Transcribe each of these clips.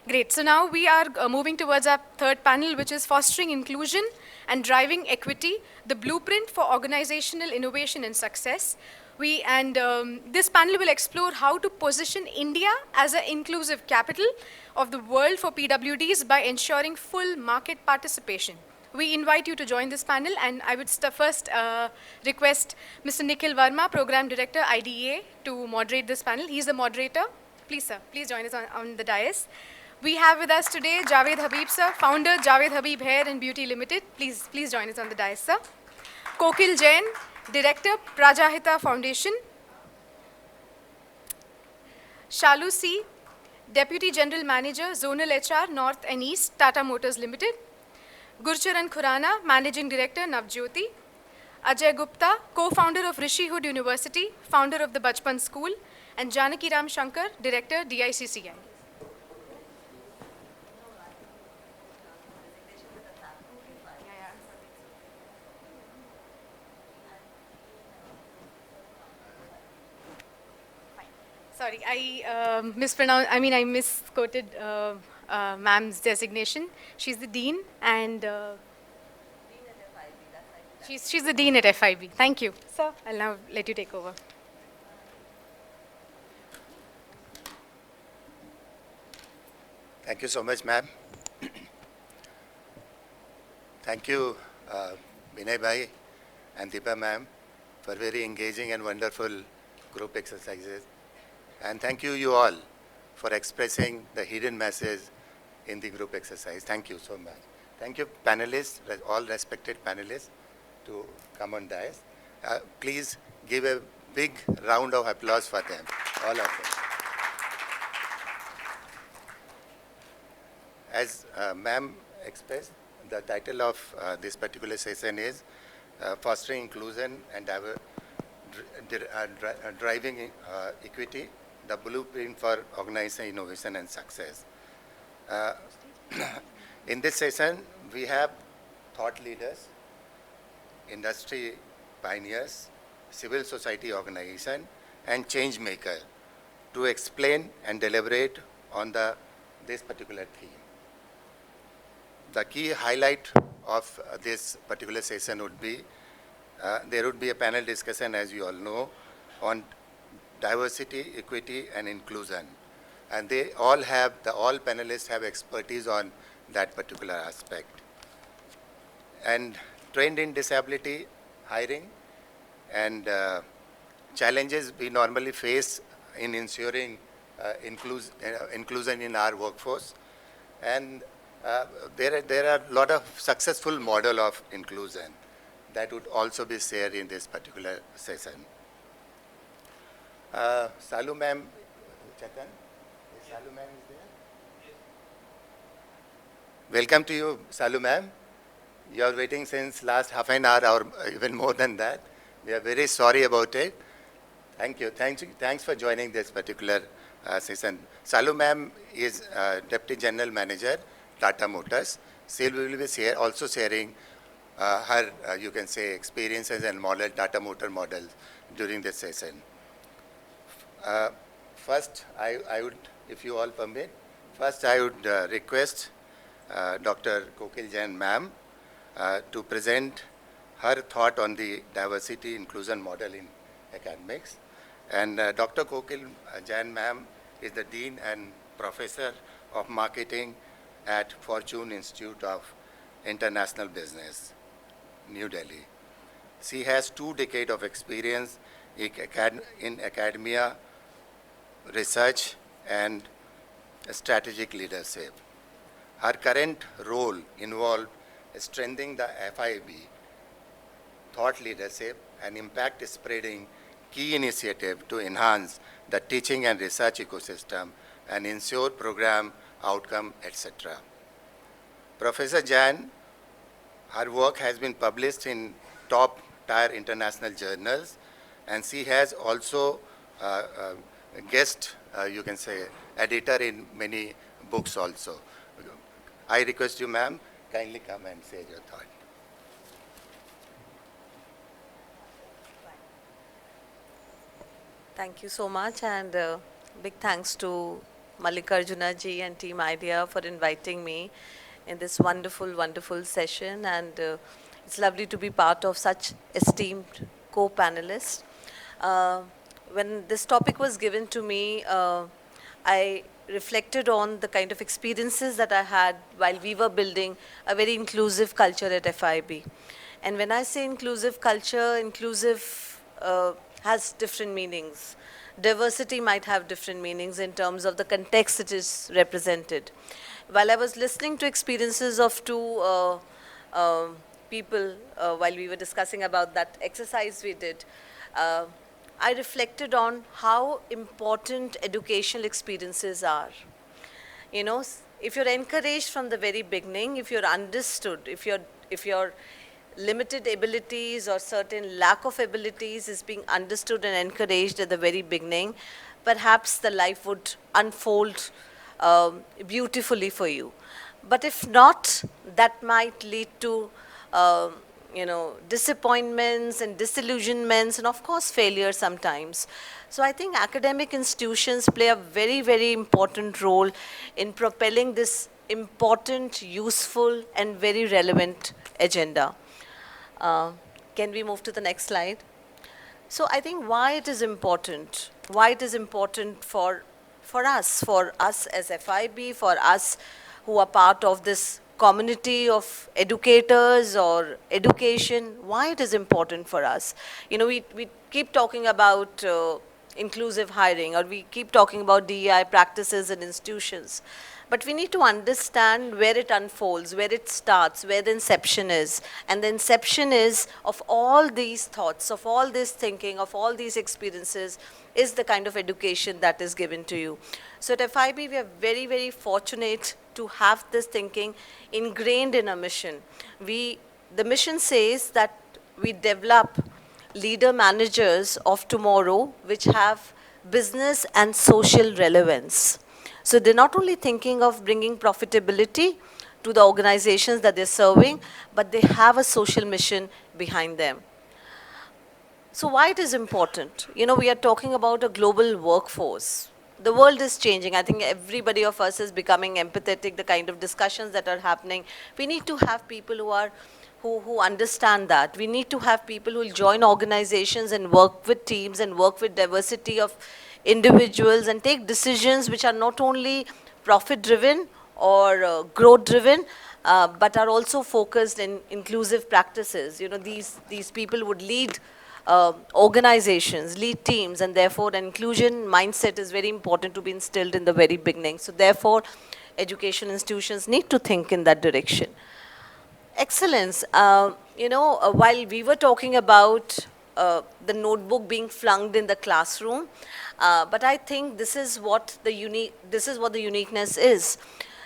Great. So now we are moving towards our third panel, which is fostering inclusion and driving equity, the blueprint for organizational innovation and success. This panel will explore how to position India as an inclusive capital of the world for PwDs by ensuring full market participation. We invite you to join this panel, and I would first request Mr. Nikhil Verma, Program Director, IDEA, to moderate this panel. He's the moderator. Please, sir, please join us on the dais. We have with us today Javed Habib, sir, founder, Javed Habib Hair and Beauty Limited. Please join us on the dais, sir. Kokil Jain, Director, Prajahita Foundation. Shalu C, Deputy General Manager, Zonal HR, North and East, Tata Motors Limited. Gurcharan Khurana, Managing Director, Navjyoti. Ajay Gupta, co-founder of Rishi Hood University, founder of the Bachpan School, and Janaki Ram Shankar, Director, DICCI. Sorry, I misquoted ma'am's designation. She's the dean, and she's the dean at FIB. Thank you. Sir, I'll now let you take over. Thank you so much, ma'am. Thank you, Vinay bhai and Deepa ma'am, for very engaging and wonderful group exercises. And thank you all for expressing the hidden message in the group exercise. Thank you so much. Thank you, panelists, all respected panelists, to come on dais. Please give a big round of applause for them, all of them. As ma'am expressed, the title of this particular session is Fostering Inclusion and Driving Equity, the Blueprint for Organizational Innovation and Success. In this session, we have thought leaders, industry pioneers, civil society organization, and change maker to explain and deliberate on this particular theme. The key highlight of this particular session would be, there would be a panel discussion, as you all know, on diversity, equity, and inclusion. And all panelists have expertise on that particular aspect. And trained in disability, hiring, and challenges we normally face in ensuring inclusion in our workforce. And there are a lot of successful model of inclusion that would also be shared in this particular session. Salu ma'am, Chetan, Salu ma'am is there? Welcome to you, Salu ma'am. You are waiting since last half an hour or even more than that. We are very sorry about it. Thank you. Thanks for joining this particular session. Salu ma'am is Deputy General Manager, Tata Motors. She will be also sharing her, you can say, experiences and Tata Motor models during this session. First, I would, if you all permit, I would request Dr. Kokil Jain ma'am to present her thought on the diversity inclusion model in academics. And Dr. Kokil Jain ma'am is the Dean and Professor of Marketing at Fortune Institute of International Business, New Delhi. She has 2 decades of experience in academia, research, and strategic leadership. Her current role involved strengthening the FIB, thought leadership, and impact spreading key initiative to enhance the teaching and research ecosystem and ensure program outcome, etc. Professor Jain, her work has been published in top-tier international journals, and she has also guest, you can say, editor in many books also. I request you, ma'am, kindly come and say your thought. Thank you so much, and big thanks to Mallikarjuna ji and Team Idea for inviting me in this wonderful, wonderful session. And it's lovely to be part of such esteemed co-panelists. Uh, when this topic was given to me, I reflected on the kind of experiences that I had while we were building a very inclusive culture at FIB. And when I say inclusive culture, inclusive has different meanings. Diversity might have different meanings in terms of the context it is represented. While I was listening to experiences of two people while we were discussing about that exercise we did, uh, I reflected on how important educational experiences are. You know, if you're encouraged from the very beginning, if you're understood, if your limited abilities or certain lack of abilities is being understood and encouraged at the very beginning, perhaps the life would unfold beautifully for you. But if not, that might lead to disappointments and disillusionments and of course failure sometimes. So I think academic institutions play a very, very important role in propelling this important, useful and very relevant agenda. Uh, can we move to the next slide? So I think why it is important for us as FIB, for us who are part of this community of educators or education, why it is important for us. You know, we keep talking about inclusive hiring, or we keep talking about DEI practices in institutions. But we need to understand where it unfolds, where it starts, where the inception is. And the inception is of all these thoughts, of all this thinking, of all these experiences, is the kind of education that is given to you. So at FIB, we are very, very fortunate to have this thinking ingrained in our mission. The mission says that we develop leader managers of tomorrow which have business and social relevance. So they're not only thinking of bringing profitability to the organizations that they're serving, but they have a social mission behind them. So why it is important? You know, we are talking about a global workforce. The world is changing. I think everybody of us is becoming empathetic, the kind of discussions that are happening. We need to have people who understand that. We need to have people who will join organizations and work with teams and work with diversity of individuals and take decisions which are not only profit driven or growth driven, but are also focused in inclusive practices. You know, these people would lead organizations, lead teams, and therefore an inclusion mindset is very important to be instilled in the very beginning. So therefore, education institutions need to think in that direction. Excellence. While we were talking about the notebook being flung in the classroom, but I think this is what the uniqueness is.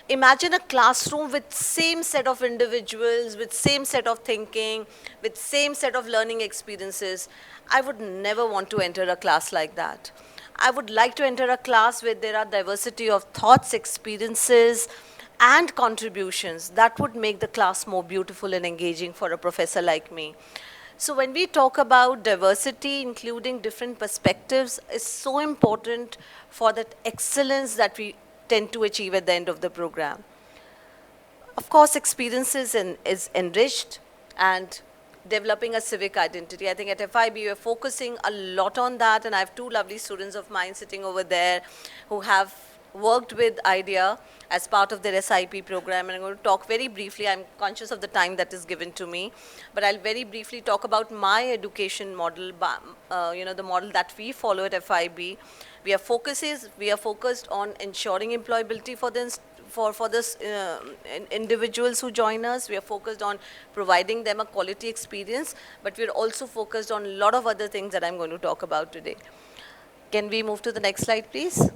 Imagine a classroom with same set of individuals, with same set of thinking, with same set of learning experiences. I would never want to enter a class like that. I would like to enter a class where there are diversity of thoughts, experiences, and contributions. That would make the class more beautiful and engaging for a professor like me. So when we talk about diversity, including different perspectives, is so important for that excellence that we tend to achieve at the end of the program. Of course, experiences is enriched and developing a civic identity. I think at FIB we're focusing a lot on that, and I have two lovely students of mine sitting over there who have worked with IDEA as part of their SIP program, and I'm going to talk very briefly. I'm conscious of the time that is given to me, but I'll very briefly talk about my education model, the model that we follow at FIB. We are focused on ensuring employability for individuals who join us. We are focused on providing them a quality experience, but we're also focused on a lot of other things that I'm going to talk about today. Can we move to the next slide, please?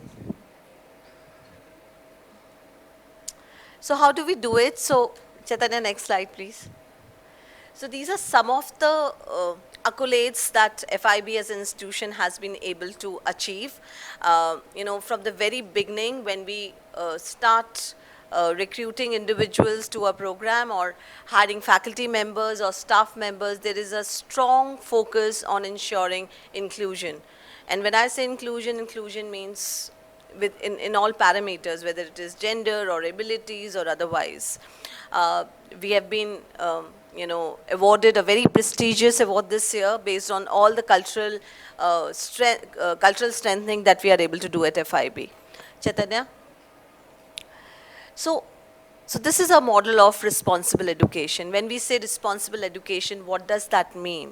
So how do we do it? So Chaitanya, next slide, please. So these are some of the accolades that FIB as an institution has been able to achieve. From the very beginning, when we start recruiting individuals to a program or hiring faculty members or staff members, there is a strong focus on ensuring inclusion. And when I say inclusion, inclusion means in all parameters, whether it is gender or abilities or otherwise. We have been, awarded a very prestigious award this year based on all the cultural strengthening that we are able to do at FIB. Chaitanya? So, so this is a model of responsible education. When we say responsible education, what does that mean?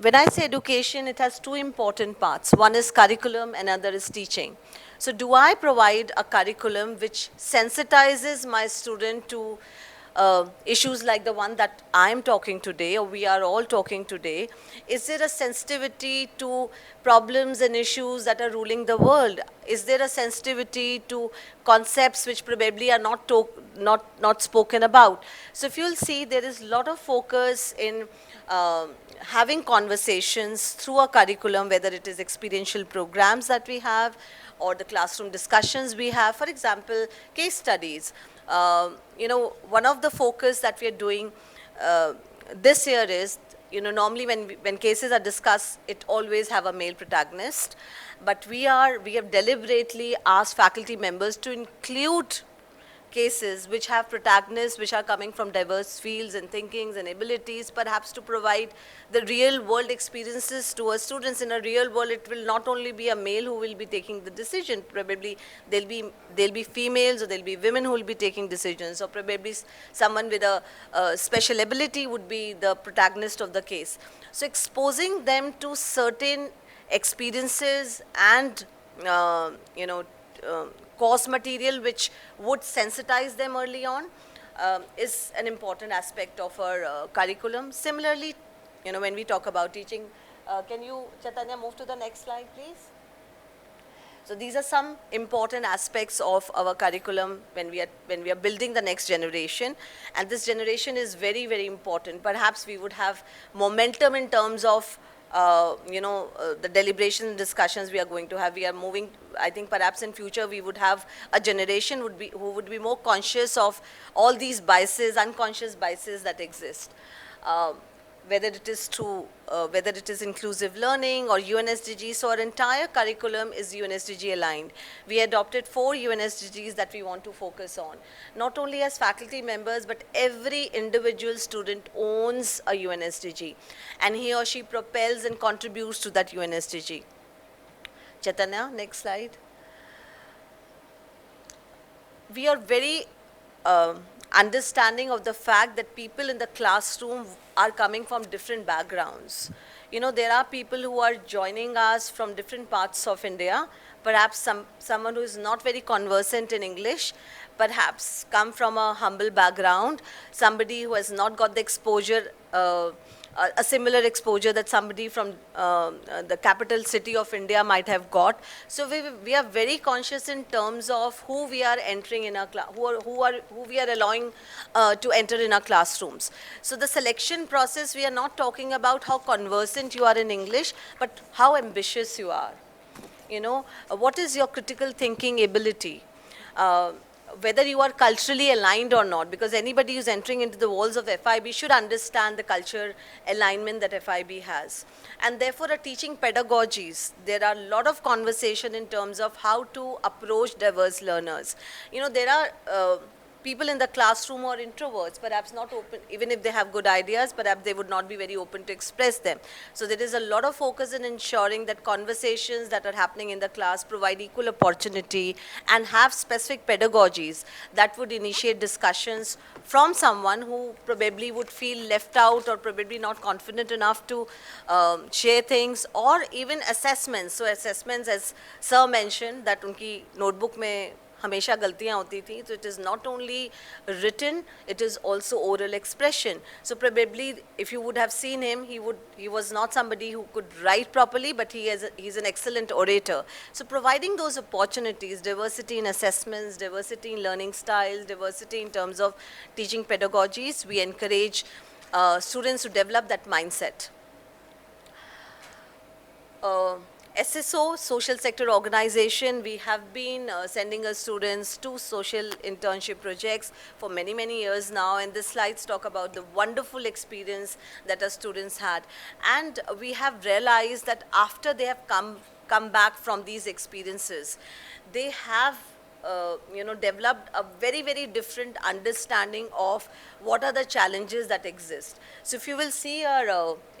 When I say education, it has two important parts. One is curriculum, another is teaching. So do I provide a curriculum which sensitizes my student to issues like the one that I'm talking today, or we are all talking today? Is there a sensitivity to problems and issues that are ruling the world? Is there a sensitivity to concepts which probably are not spoken about? So if you'll see, there is a lot of focus in having conversations through a curriculum, whether it is experiential programs that we have or the classroom discussions we have. For example, case studies. One of the focus that we are doing this year is, normally when cases are discussed, it always have a male protagonist. But we have deliberately asked faculty members to include cases which have protagonists which are coming from diverse fields and thinkings and abilities, perhaps to provide the real world experiences to our students. In a real world, it will not only be a male who will be taking the decision, probably there'll be females, or there'll be women who will be taking decisions, or probably someone with a special ability would be the protagonist of the case. So exposing them to certain experiences and course material which would sensitize them early on is an important aspect of our curriculum. Similarly, when we talk about teaching, can you, Chaitanya, move to the next slide, please? So these are some important aspects of our curriculum when we are building the next generation, and this generation is very, very important. Perhaps we would have momentum in terms of the deliberation and discussions we are going to have. We are moving, I think perhaps in future we would have a generation who would be more conscious of all these biases, unconscious biases that exist. Whether it is inclusive learning or UNSDG, so our entire curriculum is UNSDG aligned. We adopted 4 UNSDGs that we want to focus on. Not only as faculty members, but every individual student owns a UNSDG, and he or she propels and contributes to that UNSDG. Chaitanya, next slide. We are very understanding of the fact that people in the classroom are coming from different backgrounds. There are people who are joining us from different parts of India, perhaps someone who is not very conversant in English, perhaps come from a humble background, somebody who has not got the exposure, a similar exposure that somebody from the capital city of India might have got. So we are very conscious in terms of who we are entering in our who we are allowing to enter in our classrooms. So the selection process, we are not talking about how conversant you are in English, but how ambitious you are. What is your critical thinking ability? Whether you are culturally aligned or not, because anybody who's entering into the walls of FIB should understand the culture alignment that FIB has. And therefore, our teaching pedagogies, there are a lot of conversation in terms of how to approach diverse learners. There are people in the classroom who are introverts, perhaps not open, even if they have good ideas, perhaps they would not be very open to express them. So there is a lot of focus in ensuring that conversations that are happening in the class provide equal opportunity and have specific pedagogies that would initiate discussions from someone who probably would feel left out or probably not confident enough to share things, or even assessments. So assessments, as Sir mentioned, that unki notebook mein हमेशा गलतियां होती थी. So it is not only written, it is also oral expression. So probably if you would have seen him, he was not somebody who could write properly, but he's an excellent orator. So providing those opportunities, diversity in assessments, diversity in learning styles, diversity in terms of teaching pedagogies, we encourage students to develop that mindset. SSO, social sector organization, we have been sending our students to social internship projects for many, many years now, and the slides talk about the wonderful experience that our students had. And we have realized that after they have come come back from these experiences, they have developed a very, very different understanding of what are the challenges that exist. So if you will see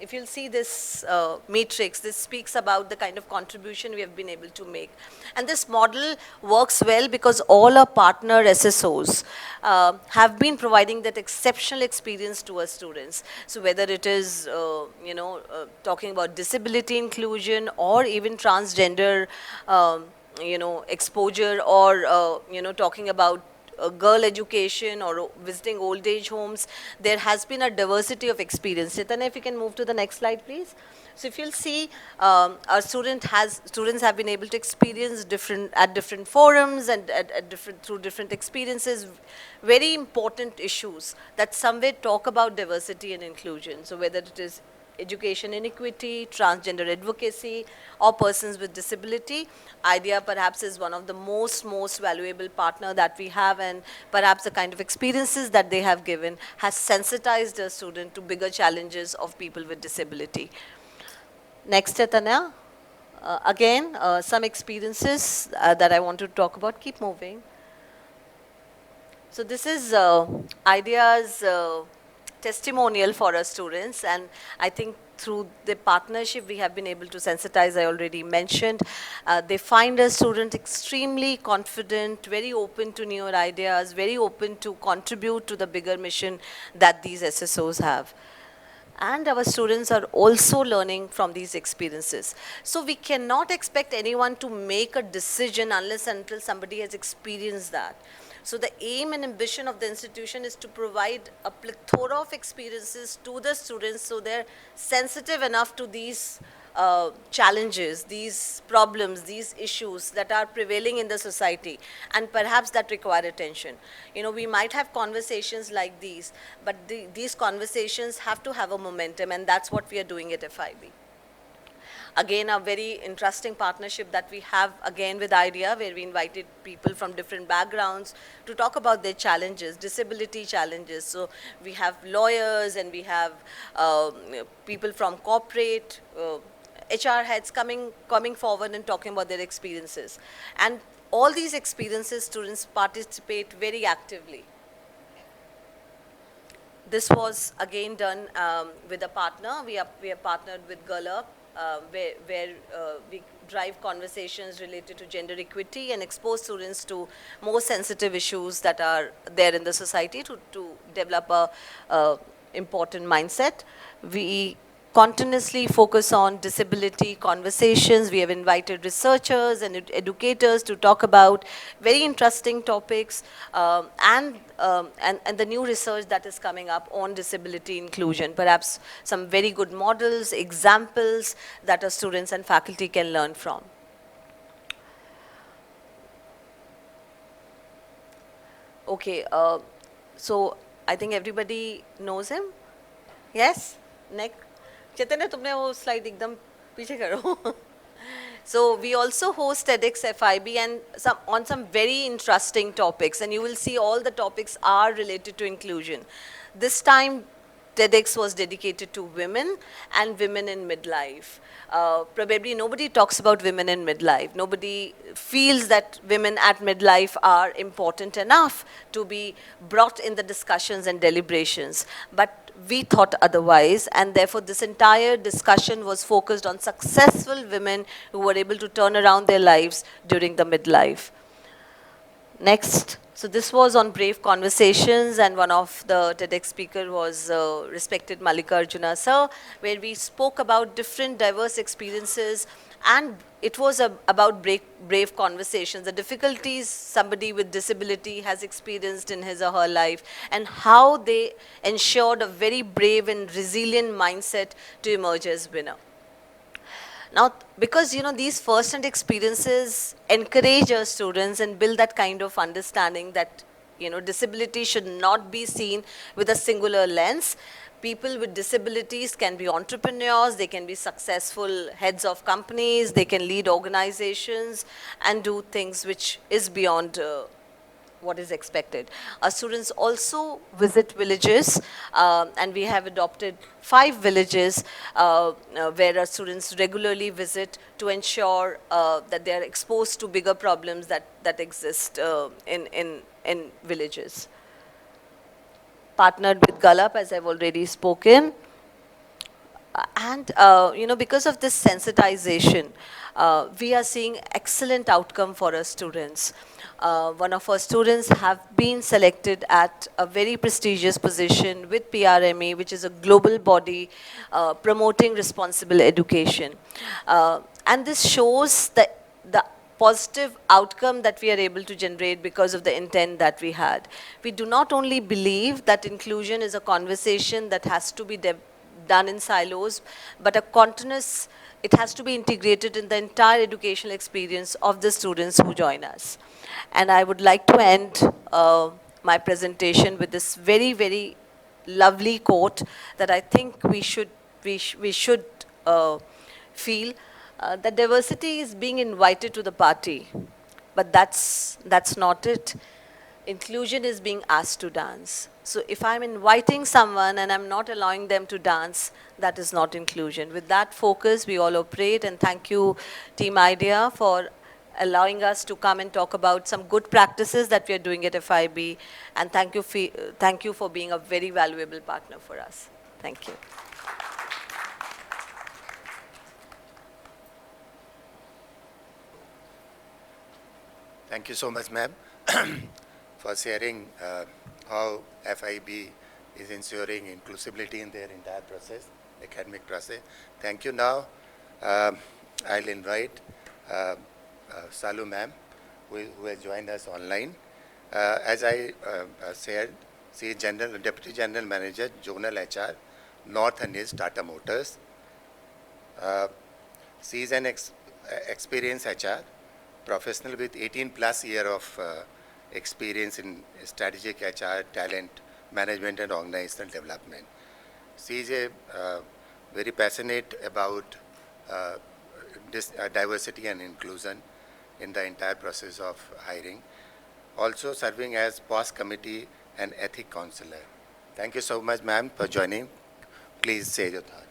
if you'll see this matrix, this speaks about the kind of contribution we have been able to make. And this model works well because all our partner SSOs have been providing that exceptional experience to our students. So whether it is, talking about disability inclusion or even transgender exposure, or, talking about girl education or visiting old age homes, there has been a diversity of experience. Chaitanya, if you can move to the next slide, please. So if you'll see, our students have been able to experience different forums and through different experiences, very important issues that somewhere talk about diversity and inclusion. So whether it is education inequity, transgender advocacy, or persons with disability, IDEA perhaps is one of the most valuable partner that we have, and perhaps the kind of experiences that they have given has sensitized a student to bigger challenges of people with disability. Next, Chaitanya. Again, some experiences that I want to talk about. Keep moving. So this is IDEA's testimonial for our students, and I think through the partnership we have been able to sensitize. I already mentioned, they find a student extremely confident, very open to newer ideas, very open to contribute to the bigger mission that these SSOs have. And our students are also learning from these experiences. So we cannot expect anyone to make a decision unless until somebody has experienced that. So the aim and ambition of the institution is to provide a plethora of experiences to the students so they're sensitive enough to these challenges, these problems, these issues that are prevailing in the society and perhaps that require attention. We might have conversations like these, but these conversations have to have a momentum, and that's what we are doing at FIB. Again, a very interesting partnership that we have again with IDEA, where we invited people from different backgrounds to talk about their challenges, disability challenges. So we have lawyers and we have people from corporate, HR heads coming forward and talking about their experiences. And all these experiences, students participate very actively. This was again done with a partner. We are partnered with GirlUp, where we drive conversations related to gender equity and expose students to more sensitive issues that are there in the society to develop a important mindset. We continuously focus on disability conversations. We have invited researchers and educators to talk about very interesting topics and the new research that is coming up on disability inclusion. Perhaps some very good models, examples that our students and faculty can learn from. Okay, so I think everybody knows him. Yes? Next. Chaitanya, तुमने वो slide एकदम पीछे करो. So we also host TEDx FIB and on some very interesting topics, and you will see all the topics are related to inclusion. This time TEDx was dedicated to women and women in midlife. Probably nobody talks about women in midlife. Nobody feels that women at midlife are important enough to be brought in the discussions and deliberations. But we thought otherwise, and therefore this entire discussion was focused on successful women who were able to turn around their lives during the midlife. Next. So this was on brave conversations, and one of the TEDx speaker was respected Mallikarjuna sir, where we spoke about different diverse experiences, and it was about brave conversations, the difficulties somebody with disability has experienced in his or her life, and how they ensured a very brave and resilient mindset to emerge as winner. Now, because these first-hand experiences encourage our students and build that kind of understanding that disability should not be seen with a singular lens. People with disabilities can be entrepreneurs, they can be successful heads of companies, they can lead organizations and do things which is beyond what is expected. Our students also visit villages, and we have adopted 5 villages where our students regularly visit to ensure that they are exposed to bigger problems that exist in villages. Partnered with Gallup, as I've already spoken. And because of this sensitization, we are seeing excellent outcome for our students. One of our students have been selected at a very prestigious position with PRME, which is a global body promoting responsible education. And this shows the positive outcome that we are able to generate because of the intent that we had. We do not only believe that inclusion is a conversation that has to be done in silos, but a continuous, it has to be integrated in the entire educational experience of the students who join us. And I would like to end my presentation with this very, very lovely quote that I think we should feel that diversity is being invited to the party, but that's not it. Inclusion is being asked to dance. So if I'm inviting someone and I'm not allowing them to dance, that is not inclusion. With that focus, we all operate, and thank you, Team Idea, for allowing us to come and talk about some good practices that we are doing at FIB, and thank you for being a very valuable partner for us. Thank you. Thank you so much, ma'am, for sharing how FIB is ensuring inclusivity in their entire process, academic process. Thank you. Now, I'll invite Salu ma'am, who has joined us online. As I said, she is Deputy General Manager, Zonal HR, North and East Tata Motors. She is an experienced HR professional with 18 plus year of experience in strategic HR, talent management and organizational development. She is very passionate about diversity and inclusion in the entire process of hiring. Also serving as POS committee and ethic counselor. Thank you so much, ma'am, for joining. Please say your thoughts.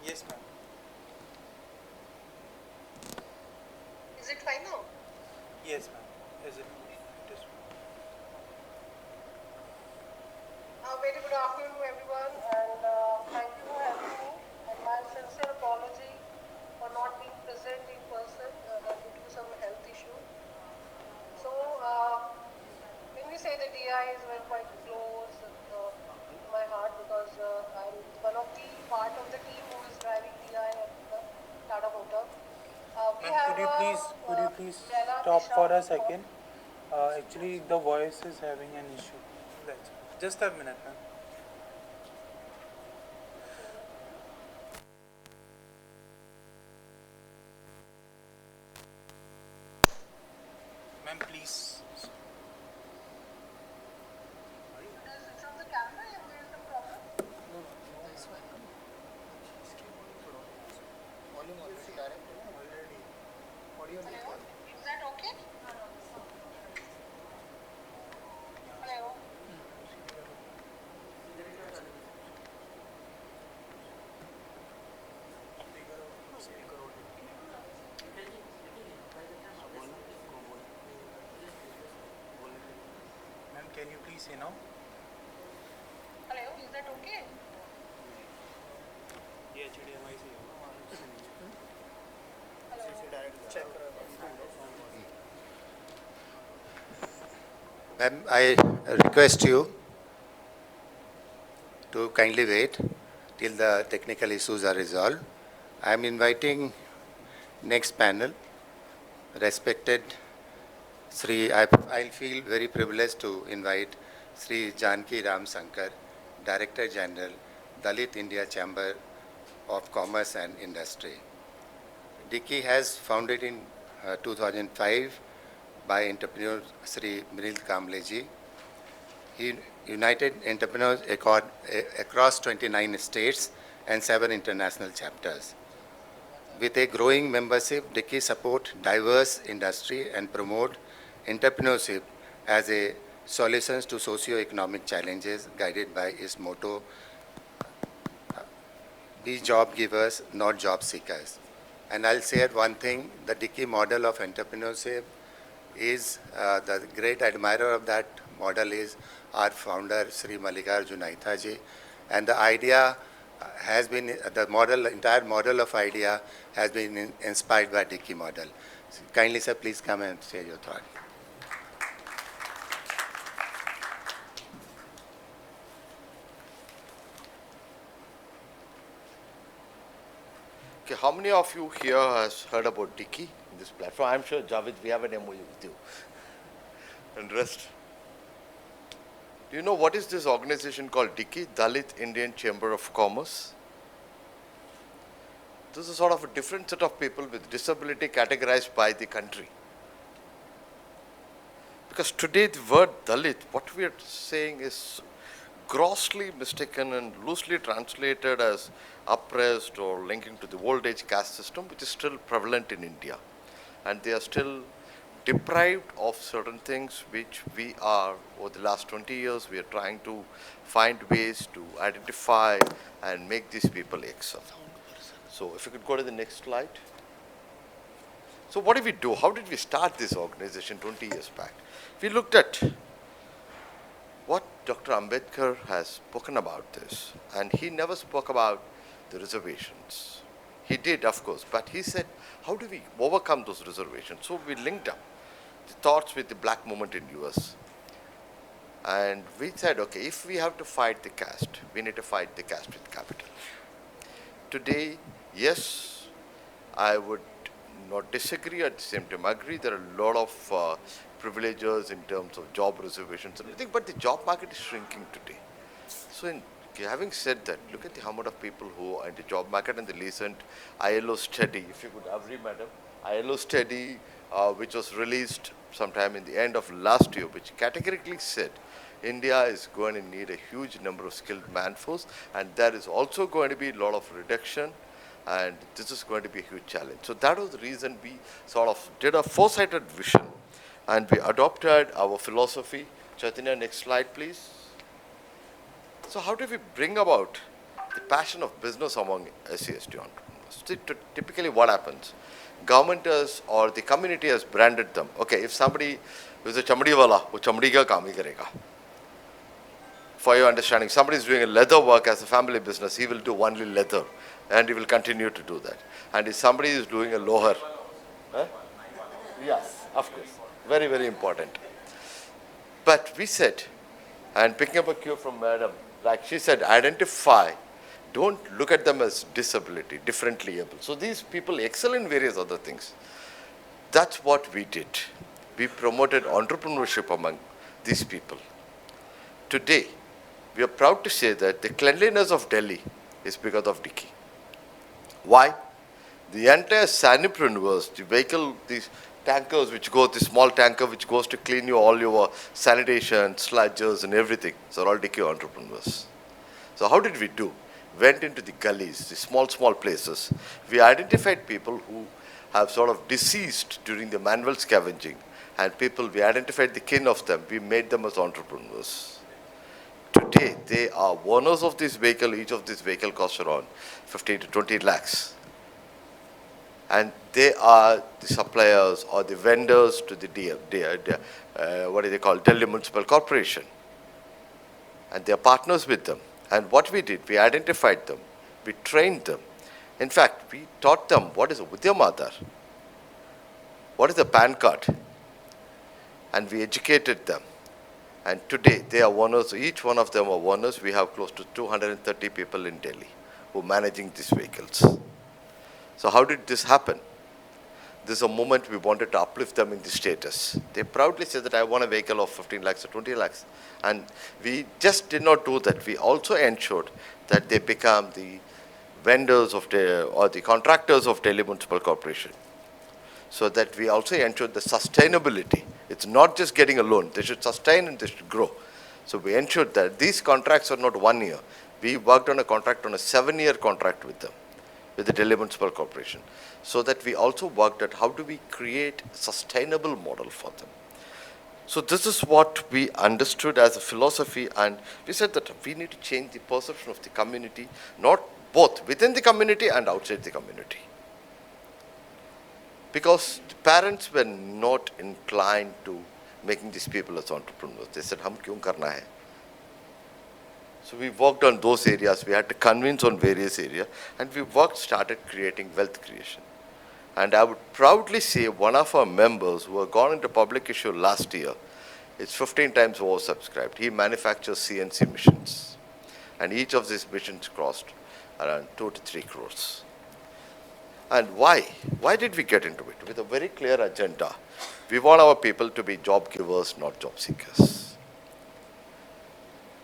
Yes, ma'am. Is it fine now? Yes, ma'am. Is it? It is. Very good afternoon, everyone, and thank you for having me. And my sincere apology for not being present in person due to some health issue. So, when we say the DI is very quite close to my heart because I'm one of the part of the team who is driving DI at the Tata Motor. We Ma'am, have could you please Bella, stop Disha, for a second? Actually, the voice is having an issue. That's just a minute, ma'am. Ma'am, please. It's on the camera and there is some problem. Hello? Is that okay? Hello? Can you please say now? Hello, is that okay? Ma'am, I request you to kindly wait till the technical issues are resolved. I am inviting next panel, respected I'll feel very privileged to invite Sri Janki Ram Sankar, Director General, Dalit India Chamber of Commerce and Industry. Dickey has founded in 2005 by entrepreneur Sri Mril Kamleji. He united entrepreneurs across 29 states and 7 international chapters. With a growing membership, Dickey supports diverse industry and promote entrepreneurship as a solutions to socio-economic challenges, guided by its motto, be job givers, not job seekers. And I'll share one thing, the Dickey model of entrepreneurship is, the great admirer of that model is our founder, Sri Mallikarjun Aithaji. And the idea has been, entire model of idea has been inspired by Dickey model. So kindly, sir, please come and share your thought. Okay, how many of you here has heard about Dickey in this platform? I'm sure, Javed, we have an MOU with you. And rest. Do you know what is this organization called Dickey, Dalit Indian Chamber of Commerce? This is sort of a different set of people with disability categorized by the country. Because today the word Dalit, what we are saying is grossly mistaken and loosely translated as oppressed or linking to the old age caste system, which is still prevalent in India. And they are still deprived of certain things which we are, over the last 20 years, we are trying to find ways to identify and make these people excel. So if you could go to the next slide. So what did we do? How did we start this organization 20 years back? We looked at what Dr. Ambedkar has spoken about this, and he never spoke about the reservations. He did, of course, but he said, how do we overcome those reservations? So we linked up the thoughts with the black movement in US. And we said, okay, if we have to fight the caste, we need to fight the caste with capital. Today, yes, I would not disagree, at the same time agree, there are a lot of privileges in terms of job reservations and everything, but the job market is shrinking today. So having said that, look at the amount of people who are in the job market, and the recent ILO study, if you could agree, madam, ILO study which was released sometime in the end of last year, which categorically said India is going to need a huge number of skilled manforce, and there is also going to be a lot of reduction, and this is going to be a huge challenge. So that was the reason we sort of did a foresighted vision, and we adopted our philosophy. Chaitanya, next slide, please. So how do we bring about the passion of business among SC/ST entrepreneurs? Typically what happens, government has, or the community has branded them. Okay, if somebody is a chamdi wala, wo chamdi ka kaam hi karega. For your understanding, somebody is doing a leather work as a family business, he will do only leather, and he will continue to do that. And if somebody is doing a loher, yes, of course, very, very important. But we said, and picking up a cue from madam, like she said, identify, don't look at them as disability, differently able. So these people excel in various other things. That's what we did. We promoted entrepreneurship among these people. Today, we are proud to say that the cleanliness of Delhi is because of Dickey. Why? The entire sanipreneurs, the vehicle, these tankers which go, the small tanker which goes to clean you all your sanitation, sludges and everything, so all Dickey entrepreneurs. So how did we do? Went into the gullies, the small places. We identified people who have sort of deceased during the manual scavenging, and people, we identified the kin of them, we made them as entrepreneurs. Today, they are owners of this vehicle. Each of this vehicle costs around 15 to 20 lakhs. And they are the suppliers or the vendors to the what do they call, Delhi Municipal Corporation. and they are partners with them. And what we did, we identified them, we trained them. In fact, we taught them what is a Udyama, what is a PAN card, and we educated them. And today, they are owners, each one of them are owners. We have close to 230 people in Delhi who are managing these vehicles. So how did this happen? This is a moment we wanted to uplift them in the status. They proudly say that I want a vehicle of 15 lakhs or 20 lakhs. And we just did not do that. We also ensured that they become the vendors of or the contractors of Delhi Municipal Corporation. So that we also ensured the sustainability. It's not just getting a loan. They should sustain and they should grow. So we ensured that these contracts are not 1 year. We worked on a contract, on a 7-year contract with them, with the Delhi Municipal Corporation. So that we also worked at how do we create a sustainable model for them. So this is what we understood as a philosophy, and we said that we need to change the perception of the community, not both within the community and outside the community. Because the parents were not inclined to making these people as entrepreneurs. They said, "Hum kyun karna hai?" So we worked on those areas. We had to convince on various areas, and we started creating wealth creation. And I would proudly say one of our members who had gone into public issue last year is 15 times oversubscribed. He manufactures CNC machines. And each of these machines cost around 2 to 3 crores. And why? Why did we get into it? With a very clear agenda. We want our people to be job givers, not job seekers.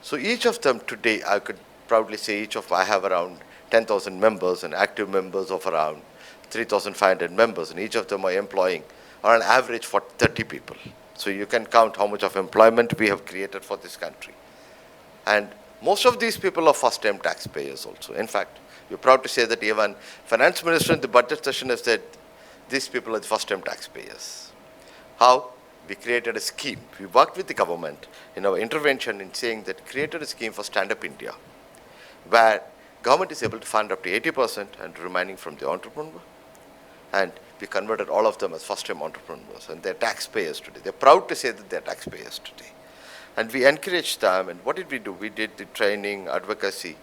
So each of them today, I could proudly say I have around 10,000 members and active members of around 3,500 members, and each of them are employing on an average for 30 people. So you can count how much of employment we have created for this country. And most of these people are first-time taxpayers also. In fact, we're proud to say that even Finance Minister in the budget session has said these people are the first-time taxpayers. How? We created a scheme. We worked with the government in our intervention in saying that created a scheme for Stand Up India, where government is able to fund up to 80% and remaining from the entrepreneur. And we converted all of them as first-time entrepreneurs, and they're taxpayers today. They're proud to say that they're taxpayers today. And we encouraged them, and what did we do? We did the training, advocacy,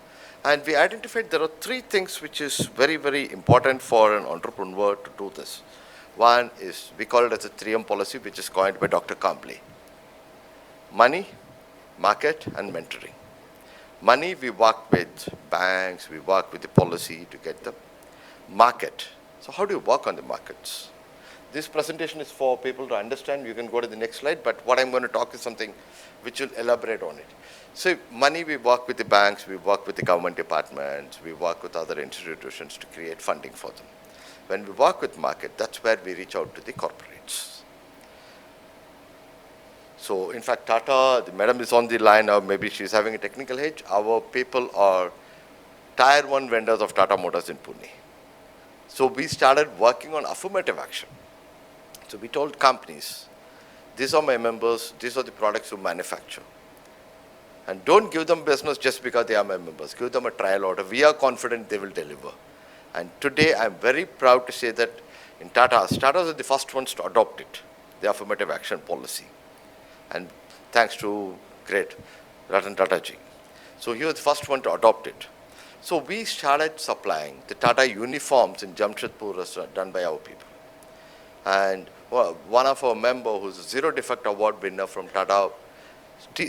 and we identified there are 3 things which is very, very important for an entrepreneur to do this. One is, we call it as a 3M policy, which is coined by Dr. Kamble. Money, market, and mentoring. Money, we work with banks, we work with the policy to get them. Market. So how do you work on the markets? This presentation is for people to understand. You can go to the next slide, but what I'm going to talk is something which will elaborate on it. So money, we work with the banks, we work with the government departments, we work with other institutions to create funding for them. When we work with market, that's where we reach out to the corporates. So in fact, Tata, the madam is on the line now, maybe she's having a technical hitch. Our people are tier 1 vendors of Tata Motors in Pune. So we started working on affirmative action. So we told companies, these are my members, these are the products you manufacture. And don't give them business just because they are my members. Give them a trial order. We are confident they will deliver. And today I'm very proud to say that in Tatas are the first ones to adopt it, the affirmative action policy. And thanks to great Ratan Tata ji. So he was the first one to adopt it. So we started supplying the Tata uniforms in Jamshedpur as done by our people. And one of our members, who's a Zero Defect Award winner from Tata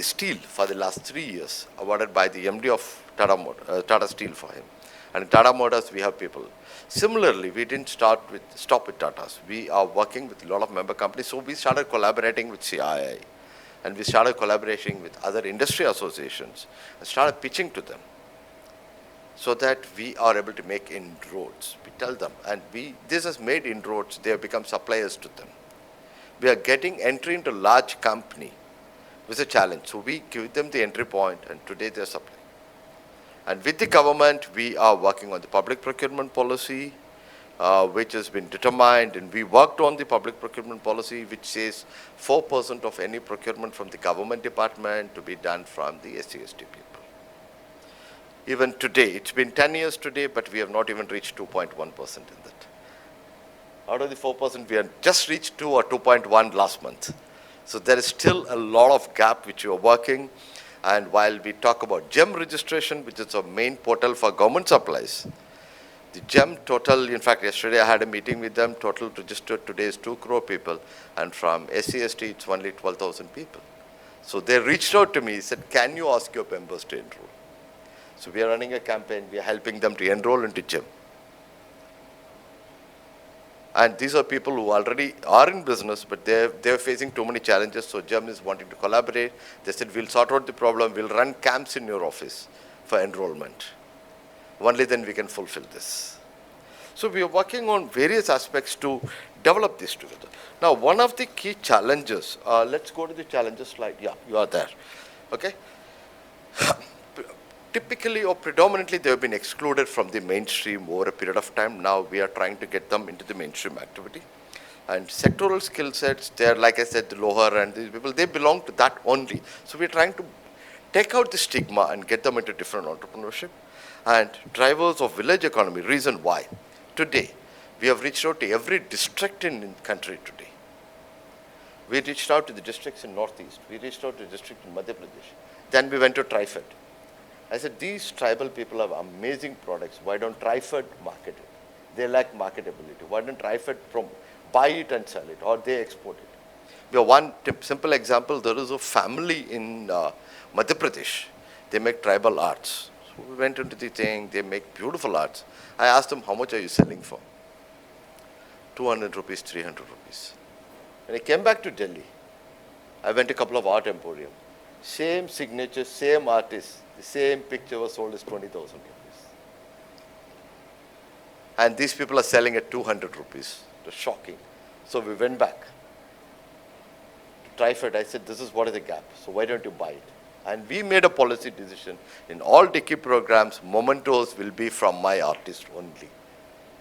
Steel for the last 3 years, awarded by the MD of Tata Steel for him. And in Tata Motors, we have people. Similarly, we didn't stop with Tatas. We are working with a lot of member companies. So we started collaborating with CII. And we started collaborating with other industry associations and started pitching to them, so that we are able to make inroads. We tell them, and this has made inroads, they have become suppliers to them. We are getting entry into large company with a challenge. So we give them the entry point, and today they are supplying. And with the government, we are working on the public procurement policy, which has been determined, and we worked on the public procurement policy, which says 4% of any procurement from the government department to be done from the SC/ST people. Even today, it's been 10 years today, but we have not even reached 2.1% in that. Out of the 4%, we have just reached 2 or 2.1 last month. So there is still a lot of gap which we are working. And while we talk about GEM registration, which is a main portal for government supplies, the GEM total, in fact, yesterday I had a meeting with them, total registered today is 2 crore people, and from SCST it's only 12,000 people. So they reached out to me, said, can you ask your members to enroll? So we are running a campaign, we are helping them to enroll into GEM. And these are people who already are in business, but they're facing too many challenges, so GEM is wanting to collaborate. They said, we'll sort out the problem, we'll run camps in your office for enrollment. Only then we can fulfill this. So we are working on various aspects to develop this together. Now, one of the key challenges, let's go to the challenges slide. Yeah, you are there. Okay. Typically or predominantly, they have been excluded from the mainstream over a period of time. Now we are trying to get them into the mainstream activity. And sectoral skill sets, they are, like I said, the Lohar and these people, they belong to that only. So we are trying to take out the stigma and get them into different entrepreneurship. And drivers of village economy, reason why. Today, we have reached out to every district in the country today. We reached out to the districts in Northeast. We reached out to the district in Madhya Pradesh. Then we went to TriFed. I said, these tribal people have amazing products. Why don't TriFed market it? They lack marketability. Why don't TriFed buy it and sell it, or they export it? We have one simple example. There is a family in Madhya Pradesh. They make tribal arts. So we went into the thing. They make beautiful arts. I asked them, how much are you selling for? 200 rupees, 300 rupees. When I came back to Delhi, I went to a couple of art emporium. Same signature, same artist. The same picture was sold as 20,000 rupees. And these people are selling at 200 rupees. It was shocking. So we went back to TriFed. I said, this is what is the gap. So why don't you buy it? And we made a policy decision. In all Dicky programs, mementos will be from my artist only.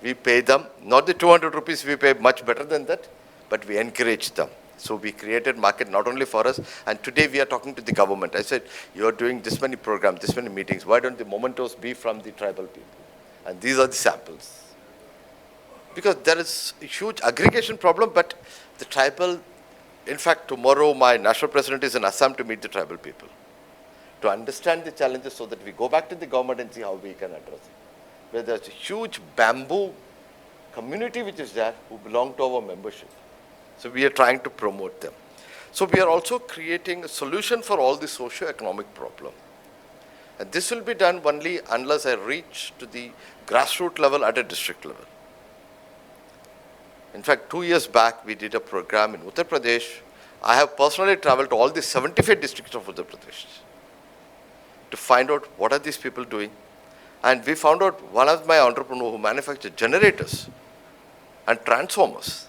We pay them, not the 200 rupees, we pay much better than that, but we encourage them. So we created market not only for us, and today we are talking to the government. I said, you are doing this many programs, this many meetings, why don't the mementos be from the tribal people? And these are the samples. Because there is a huge aggregation problem, but the tribal, in fact, tomorrow my national president is in Assam to meet the tribal people, to understand the challenges so that we go back to the government and see how we can address it. Where there's a huge bamboo community which is there who belong to our membership. So we are trying to promote them. So we are also creating a solution for all the socio-economic problem. And this will be done only unless I reach to the grassroots level at a district level. In fact, 2 years back, we did a program in Uttar Pradesh. I have personally traveled to all the 75 districts of Uttar Pradesh to find out what are these people doing. And we found out one of my entrepreneurs who manufactured generators and transformers.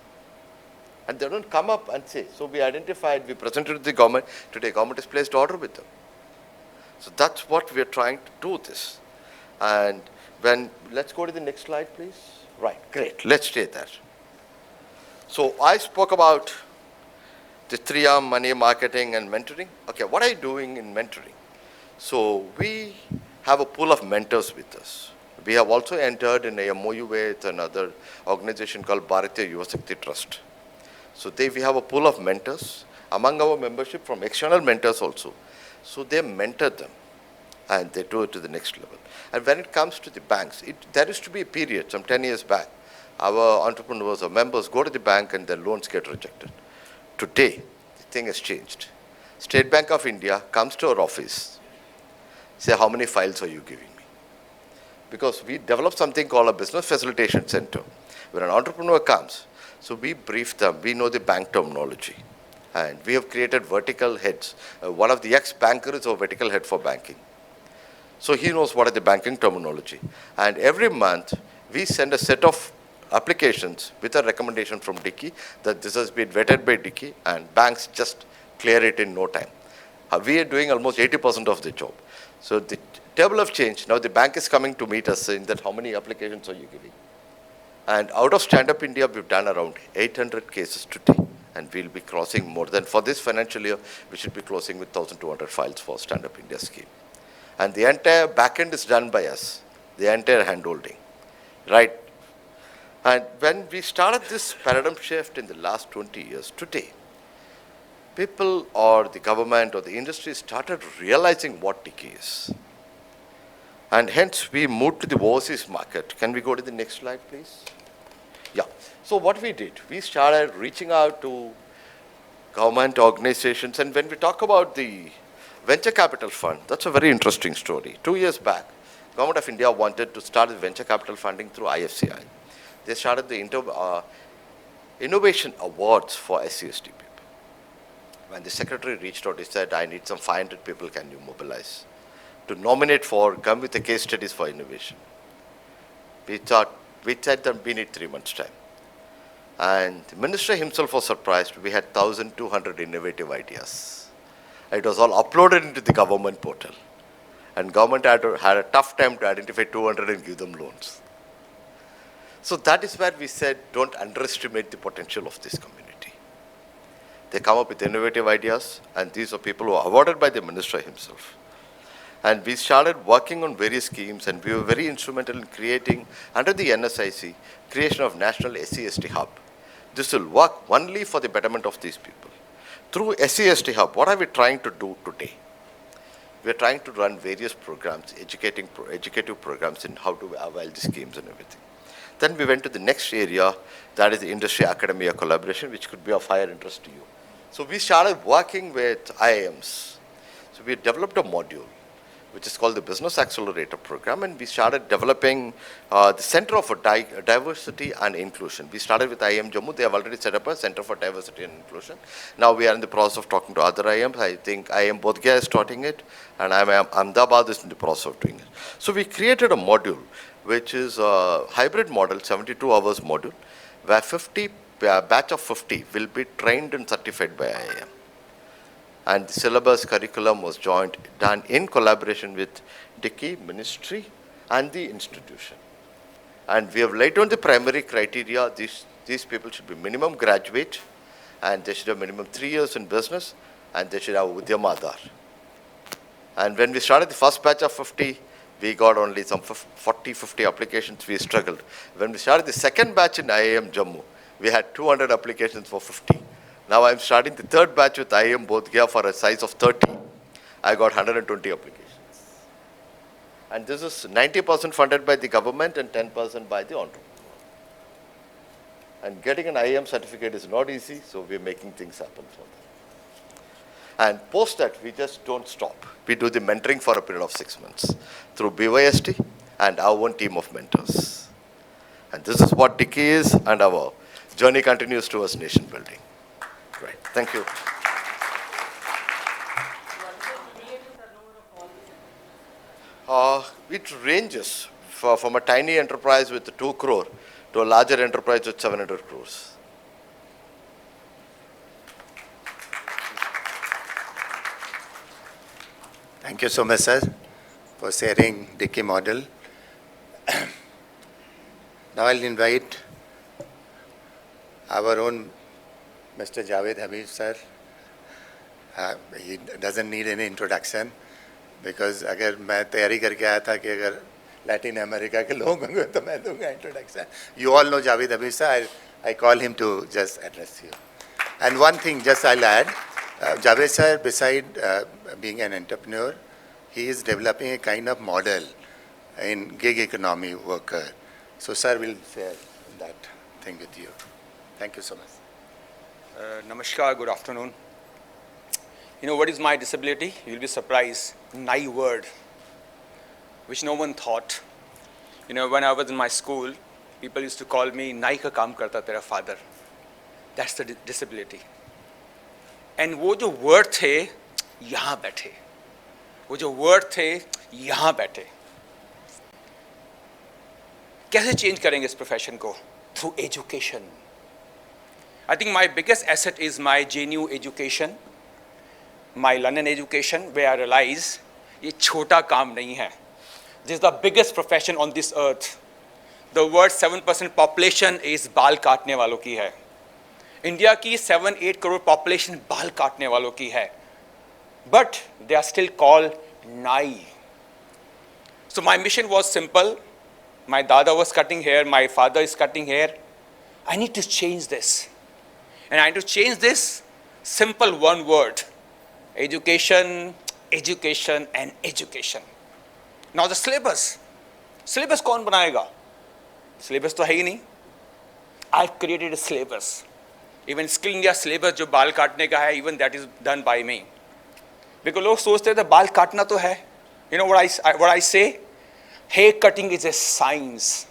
And they don't come up and say. So we identified, we presented to the government. Today, government has placed order with them. So that's what we are trying to do this. And let's go to the next slide, please. Right, great, let's stay there. So I spoke about the 3R, money, marketing, and mentoring. Okay, what are you doing in mentoring? So we have a pool of mentors with us. We have also entered in a MOU with another organization called Bharatiya Yuva Shakti Trust. So we have a pool of mentors among our membership from external mentors also. So they mentor them and they do it to the next level. And when it comes to the banks, there used to be a period, some 10 years back, our entrepreneurs or members go to the bank and their loans get rejected. Today, the thing has changed. State Bank of India comes to our office, say, how many files are you giving me? Because we developed something called a business facilitation center, where an entrepreneur comes. So we brief them, we know the bank terminology. And we have created vertical heads. One of the ex-banker is a vertical head for banking. So he knows what is the banking terminology. And every month, we send a set of applications with a recommendation from Dicky that this has been vetted by Dicky, and banks just clear it in no time. We are doing almost 80% of the job. So the table have changed. Now the bank is coming to meet us saying that how many applications are you giving? And out of Stand Up India, we've done around 800 cases today. And we'll be crossing more than, for this financial year, we should be closing with 1,200 files for Stand Up India scheme. And the entire back end is done by us, the entire handholding, right? And when we started this paradigm shift in the last 20 years, today, people or the government or the industry started realizing what decay is. And hence we moved to the overseas market. Can we go to the next slide, please? Yeah. So what we did, we started reaching out to government organizations. And when we talk about the venture capital fund, that's a very interesting story. 2 years back, Government of India wanted to start venture capital funding through IFCI. They started the innovation awards for SC/ST people. When the secretary reached out, he said, I need some 500 people, can you mobilize to nominate for, come with the case studies for innovation. We said that we need 3 months' time. And the minister himself was surprised. We had 1,200 innovative ideas. It was all uploaded into the government portal. And government had a tough time to identify 200 and give them loans. So that is where we said, don't underestimate the potential of this community. They come up with innovative ideas, and these are people who are awarded by the minister himself. And we started working on various schemes, and we were very instrumental in creating, under the NSIC, creation of National SC/ST Hub. This will work only for the betterment of these people. Through SC/ST Hub, what are we trying to do today? We are trying to run various programs, educative programs in how to avail the schemes and everything. Then we went to the next area, that is the industry-academia collaboration, which could be of higher interest to you. So we started working with IIMs. So we developed a module, which is called the Business Accelerator Program, and we started developing the Center for Diversity and Inclusion. We started with IIM Jammu. They have already set up a Center for Diversity and Inclusion. Now we are in the process of talking to other IIMs. I think IIM Bodh is starting it, and Ahmedabad is in the process of doing it. So we created a module, which is a hybrid model, 72 hours module, where batch of 50 will be trained and certified by IIM. And the syllabus curriculum was done in collaboration with Dickey, Ministry, and the institution. And we have laid down the primary criteria. These people should be minimum graduate, and they should have minimum 3 years in business, and they should have Udyam Aadhar. And when we started the first batch of 50, we got only some 40, 50 applications. We struggled. When we started the second batch in IIM Jammu, we had 200 applications for 50. Now I'm starting the third batch with IIM Bodh Gaya for a size of 30. I got 120 applications. And this is 90% funded by the government and 10% by the entrepreneur. And getting an IIM certificate is not easy, so we're making things happen for them. And post that, we just don't stop. We do the mentoring for a period of 6 months through BYST and our own team of mentors. And this is what Dickey is, and our journey continues towards nation building. Great. Thank you. It ranges from a tiny enterprise with 2 crore to a larger enterprise with 700 crores. Thank you so much, sir, for sharing Dickey model. Now I'll invite our own Mr. Javed Habib, sir. He doesn't need any introduction, because अगर मैं तैयारी करके आया था कि अगर Latin America के लोग होंगे तो मैं दूंगा introduction. You all know Javed Habib, sir. I call him to just address you. And one thing, just I'll add, Javed sir, beside being an entrepreneur, he is developing a kind of model in gig economy worker. So sir will share that thing with you. Thank you so much. Namaskar, good afternoon. You know what is my disability? You'll be surprised. Nai word, which no one thought. You know, when I was in my school, people used to call me Nai ka kaam karta tera father. That's the disability. And वो जो word थे, यहाँ बैठे. वो जो word थे, यहाँ बैठे. कैसे change करेंगे इस profession को? Through education. I think my biggest asset is my JNU education, my London education, where I realize ये छोटा काम नहीं है. This is the biggest profession on this earth. The world 7% population is बाल काटने वालों की है. इंडिया की 7-8 करोड़ पॉपुलेशन बाल काटने वालों की है. But they are still called Nai. So my mission was simple. My dada was cutting hair, my father is cutting hair. I need to change this. And I need to change this Simple one word. Education, education and education. Now the syllabus. Syllabus कौन बनाएगा? Syllabus तो है ही नहीं. I've created a syllabus. Even Skill India syllabus जो बाल काटने का है, even that is done by me. Because लोग सोचते थे बाल काटना तो है. You know what I say? Hair cutting is a science.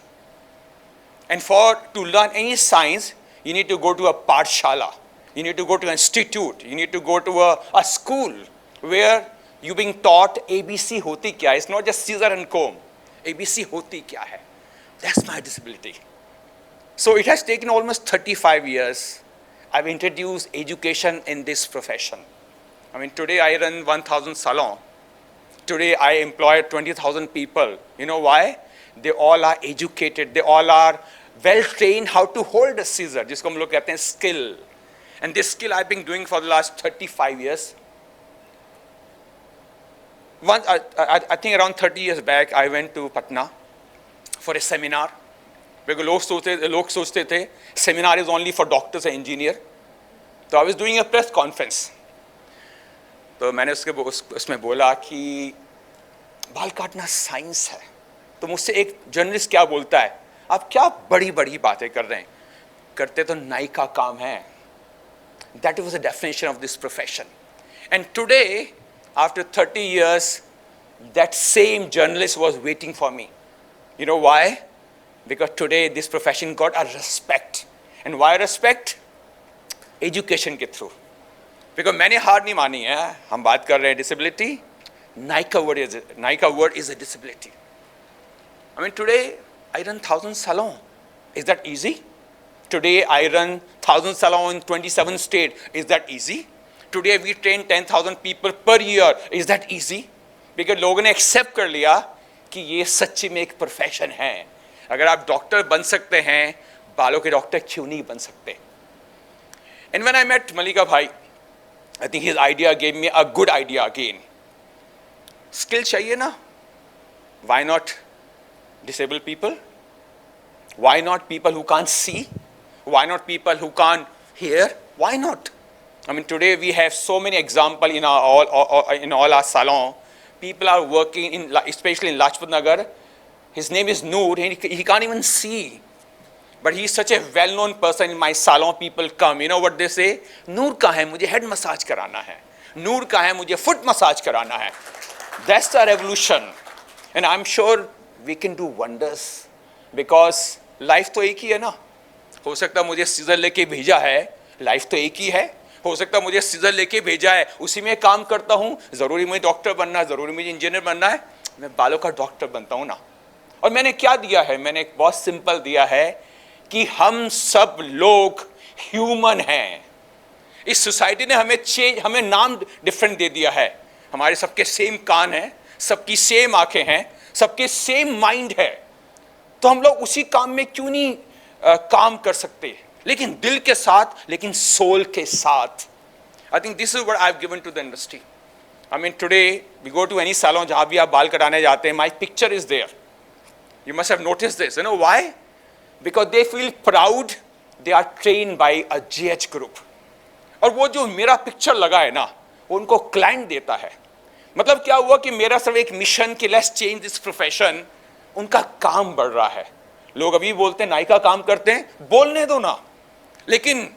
And to learn any science, you need to go to a pathshala. You need to go to an institute. You need to go to a school where you're being taught ABC hoti kya hai. It's not just scissor and comb. ABC hoti kya hai. That's my disability. So it has taken almost 35 years. I've introduced education in this profession. I mean, today I run 1,000 salon. Today I employ 20,000 people. You know why? They all are educated. They all are well trained how to hold a scissor. जिसको हम लोग कहते हैं skill. And this skill I've been doing for the last 35 years. I think around 30 years back, I went to Patna for a seminar. Because लोग सोचते थे seminar is only for doctors and engineers. So I was doing a press conference. तो मैंने उसमें बोला कि बाल काटना साइंस है. तो मुझसे एक जर्नलिस्ट क्या बोलता है, आप क्या बड़ी बड़ी बातें कर रहे हैं, करते तो नाई का काम है. That was the definition of this profession. And today, after 30 years, that same journalist was waiting for me. You know why? Because today this profession got a respect. And why respect? Education के through. Because मैंने हार नहीं मानी है. हम बात कर रहे हैं disability. Naika word is a disability. I mean, today I run 1,000 salon. Is that easy? Today I run 1,000 salon in 27 states. Is that easy? Today we train 10,000 people per year. Is that easy? Because लोगों ने accept कर लिया कि ये सच्ची में एक profession है. अगर आप डॉक्टर बन सकते हैं, बालों के डॉक्टर क्यों नहीं बन सकते? And when I met Malika Bhai, I think his idea gave me a good idea again. Skill चाहिए ना? Why not disabled people? Why not people who can't see? Why not people who can't hear? Why not? I mean, today we have so many examples in all our salon. People are working especially in Lajpat Nagar. His name is Noor. He can't even see. But he's such a well-known person in my salon. People come. You know what they say? Noor का है, मुझे head massage कराना है. Noor का है, मुझे foot massage कराना है. That's the revolution. And I'm sure we can do wonders. Because life तो एक ही है ना. हो सकता मुझे सीजर लेके भेजा है, लाइफ तो एक ही है. हो सकता मुझे सीजर लेके भेजा है, उसी में काम करता हूँ. जरूरी मुझे डॉक्टर बनना है, जरूरी मुझे इंजीनियर बनना है. मैं बालों का डॉक्टर बनता हूँ ना. और मैंने क्या दिया है? मैंने एक बहुत सिंपल दिया है कि हम सब लोग ह्यूमन हैं. इस सोसाइटी ने हमें नाम डिफरेंट दे दिया है. हमारे सबके सेम कान हैं, सबकी सेम आंखें हैं, सबके सेम माइंड है. तो हम लोग उसी काम में क्यों नहीं काम कर सकते? लेकिन दिल के साथ, लेकिन सोल के साथ. I think this is what I have given to the industry. I mean today we go to any salon जहां भी आप बाल कटाने जाते हैं, my picture is there. You must have noticed this. You know why? Because they feel proud. They are trained by a GH group. और वो जो मेरा पिक्चर लगा है ना, वो उनको क्लाइंट देता है. मतलब क्या हुआ कि मेरा सिर्फ एक मिशन कि लेट्स चेंज दिस प्रोफेशन, उनका काम बढ़ रहा है. लोग अभी बोलते हैं नाई का काम करते हैं, बोलने दो ना. लेकिन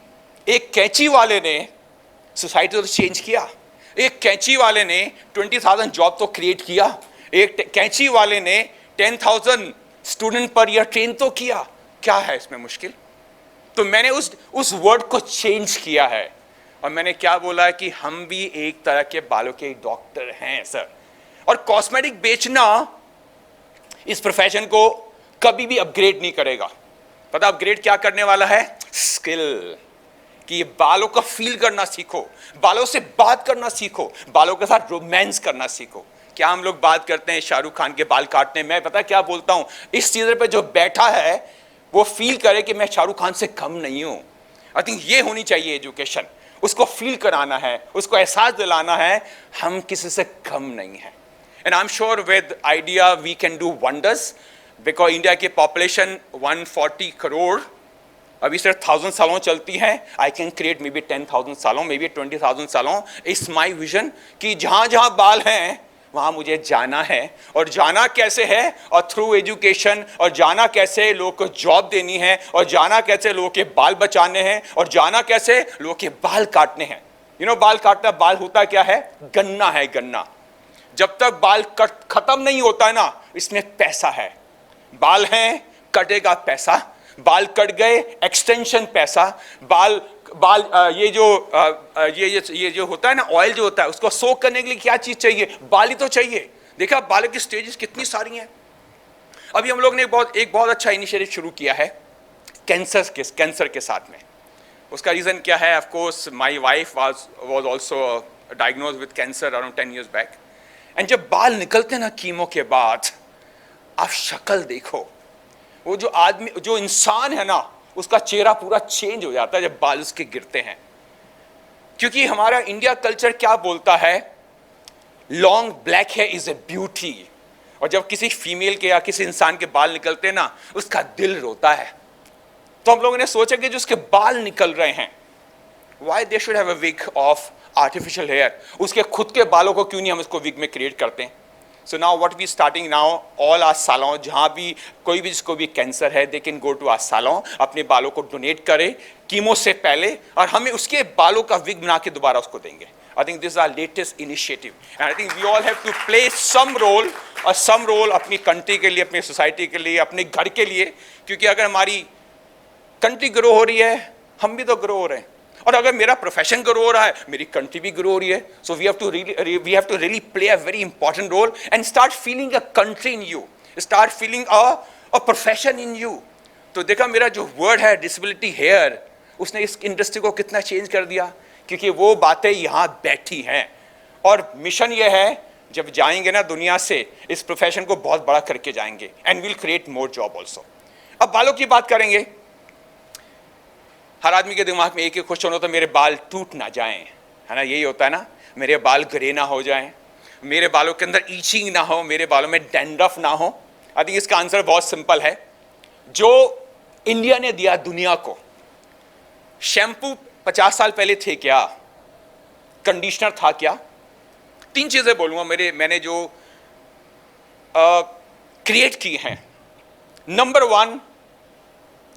एक कैंची वाले ने सोसाइटी तो चेंज किया. एक कैंची वाले ने 20,000 जॉब तो क्रिएट किया. एक कैंची वाले ने 10,000 स्टूडेंट पर ईयर ट्रेन तो किया. क्या है इसमें मुश्किल? तो मैंने उस वर्ड को चेंज किया है. और मैंने क्या बोला है कि हम भी एक तरह के बालों के डॉक्टर हैं सर. और कॉस्मेटिक बेचना इस प्रोफेशन को कभी भी अपग्रेड नहीं करेगा. पता अपग्रेड क्या करने वाला है? स्किल. कि ये बालों का फील करना सीखो, बालों से बात करना सीखो, बालों के साथ रोमांस करना सीखो. क्या हम लोग बात करते हैं शाहरुख खान के बाल काटने में? पता क्या बोलता हूं, इस चीज़ पे जो बैठा है वो फील करे कि मैं शाहरुख खान से कम नहीं हूं. आई थिंक ये होनी चाहिए एजुकेशन. उसको फील कराना है, उसको एहसास दिलाना है हम किसी से कम नहीं हैं. And I am sure with idea we can do wonders. Because India की पॉपुलेशन 140 करोड़ अभी सिर्फ 1000 सालों चलती हैं, I can create maybe 10,000 सालों, मे बी 20,000 सालों. इट्स माई विजन कि जहां जहां बाल हैं वहां मुझे जाना है. और जाना कैसे है? और थ्रू एजुकेशन. और जाना कैसे? लोगों को जॉब देनी है. और जाना कैसे? लोगों के बाल बचाने हैं. और जाना कैसे? लोगों के बाल काटने हैं. बाल काटना, बाल होता क्या है? गन्ना है, गन्ना. जब तक बाल कट खत्म नहीं होता है ना, इसमें पैसा है. बाल हैं, कटेगा पैसा. बाल कट गए, एक्सटेंशन पैसा. बाल बाल ये जो होता है ना, ऑयल जो होता है, उसको सोक करने के लिए क्या चीज चाहिए? बाल ही तो चाहिए. देखा बालों की स्टेजेस कितनी सारी हैं. अभी हम लोग ने एक बहुत अच्छा इनिशिएटिव शुरू किया है कैंसर के साथ में. उसका रीजन क्या है? Of course my wife was also diagnosed with cancer around 10 years back. And जब बाल निकलते ना कीमो के बाद, आप शक्ल देखो, वो जो आदमी, जो इंसान है ना, उसका चेहरा पूरा चेंज हो जाता है जब बाल उसके गिरते हैं. क्योंकि हमारा इंडिया कल्चर क्या बोलता है? Long black here is a beauty. और जब किसी फीमेल के या किसी इंसान के बाल निकलते हैं ना, उसका दिल रोता है. तो हम लोगों ने सोचा कि जो उसके बाल निकल रहे हैं, why they should have a wig of artificial hair. उसके खुद के बालों को क्यों नहीं हम इसको विग में क्रिएट करते हैं? So now what we starting now, all our salon, जहाँ भी कोई भी जिसको भी कैंसर है, they can go to our salon, अपने बालों को डोनेट करें कीमो से पहले, और हमें उसके बालों का विग बना के दोबारा उसको देंगे. I think this is our latest initiative, and I think we all have to play some role अपनी कंट्री के लिए, अपनी सोसाइटी के लिए, अपने घर के लिए. क्योंकि अगर हमारी कंट्री ग्रो हो रही है, हम भी तो ग्रो हो रहे हैं. और अगर मेरा प्रोफेशन ग्रो हो रहा है, मेरी कंट्री भी ग्रो हो रही है. So we have to really play a very important role and start feeling a country in you, start feeling a profession in you. तो देखा मेरा जो वर्ड है डिसेबिलिटी हेयर, उसने इस इंडस्ट्री को कितना चेंज कर दिया. क्योंकि वो बातें यहाँ बैठी हैं. और मिशन ये है, जब जाएंगे ना दुनिया से, इस प्रोफेशन को बहुत बड़ा करके जाएंगे. And will create more job also. अब बालों की बात करेंगे. हर आदमी के दिमाग में एक ही क्वेश्चन होता है, मेरे बाल टूट ना जाएं, है ना? यही होता है ना, मेरे बाल ग्रे ना हो जाएं, मेरे बालों के अंदर ईचिंग ना हो, मेरे बालों में डैंड्रफ ना हो. आई थिंक इसका आंसर बहुत सिंपल है. जो इंडिया ने दिया दुनिया को, शैम्पू 50 साल पहले थे क्या? कंडीशनर था क्या? 3 चीजें बोलूंगा मैंने जो क्रिएट की हैं. नंबर 1,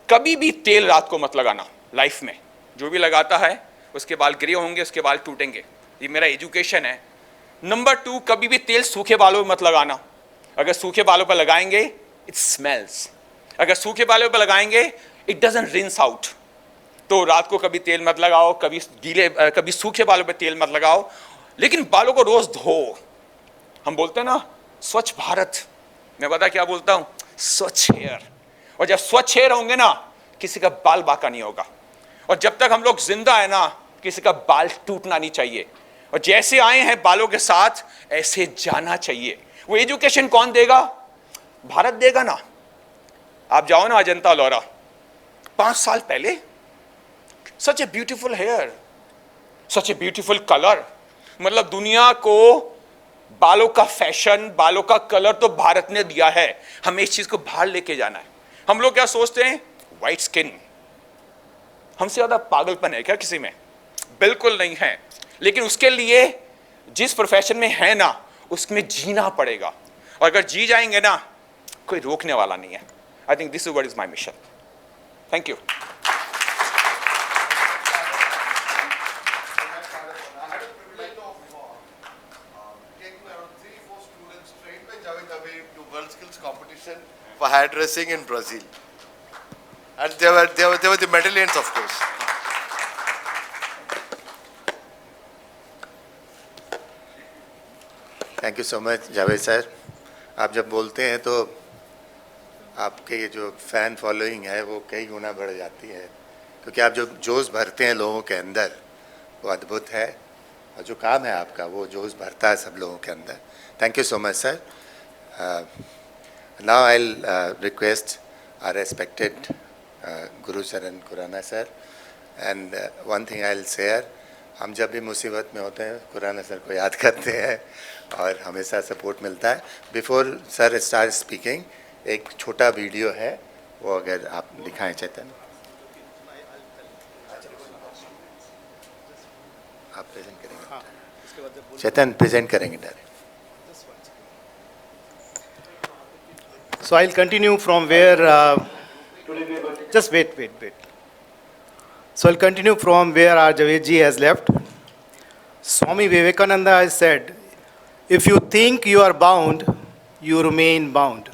कभी भी तेल रात को मत लगाना. लाइफ में जो भी लगाता है उसके बाल ग्रे होंगे, उसके बाल टूटेंगे. ये मेरा एजुकेशन है. नंबर 2, कभी भी तेल सूखे बालों में मत लगाना. अगर सूखे बालों पर लगाएंगे, इट स्मेल्स. अगर सूखे बालों पर लगाएंगे, इट डजंट रिंस आउट. तो रात को कभी तेल मत लगाओ, कभी सूखे बालों पर तेल मत लगाओ. लेकिन बालों को रोज धो. हम बोलते हैं ना स्वच्छ भारत, मैं पता क्या बोलता हूं? स्वच्छ हेयर. और जब स्वच्छ हेयर होंगे ना, किसी का बाल बाका नहीं होगा. और जब तक हम लोग जिंदा है ना, किसी का बाल टूटना नहीं चाहिए. और जैसे आए हैं बालों के साथ, ऐसे जाना चाहिए. वो एजुकेशन कौन देगा? भारत देगा ना. आप जाओ ना अजंता लोरा, 5 साल पहले, such a beautiful hair, such a beautiful colour. मतलब दुनिया को बालों का फैशन, बालों का कलर तो भारत ने दिया है. हमें इस चीज को बाहर लेके जाना है. हम लोग क्या सोचते हैं? White skin. हमसे ज्यादा पागलपन है क्या किसी में? बिल्कुल नहीं है. लेकिन उसके लिए जिस प्रोफेशन में है ना, उसमें जीना पड़ेगा. और अगर जी जाएंगे ना, कोई रोकने वाला नहीं है. आई think this is what is my mission. Thank you. For hairdressing in Brazil, and they were the medallions, of course. Thank you so much Javed sir. आप जब बोलते हैं तो आपके ये जो फ़ैन फॉलोइंग है वो कई गुना बढ़ जाती है. क्योंकि आप जो जोश भरते हैं लोगों के अंदर, वो अद्भुत है. और जो काम है आपका, वो जोश भरता है सब लोगों के अंदर. Thank you so much sir. Now I'll request our respected Guru Saran Kurana sir, and one thing I'll share, हम जब भी मुसीबत में होते हैं कुराना सर को याद करते हैं और हमेशा सपोर्ट मिलता है. बिफोर सर स्टार्ट स्पीकिंग, एक छोटा वीडियो है, वो अगर आप दिखाएं चेतन. आप प्रेजेंट करेंगे चेतन प्रेजेंट करेंगे direct So I'll continue from where, just wait. So I'll continue from where our Javedji has left. Swami Vivekananda has said, if you think you are bound, you remain bound.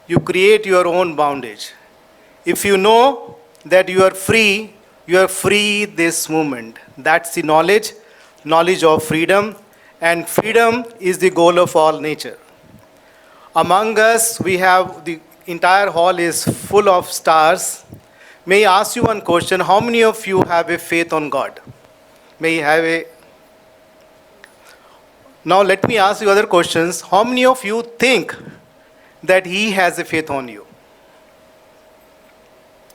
You create your own bondage. If you know that you are free this moment. That's the knowledge of freedom, and freedom is the goal of all nature. Among us, we have the entire hall is full of stars. May I ask you one question? How many of you have a faith on God? May I have a... Now let me ask you other questions. How many of you think that He has a faith on you?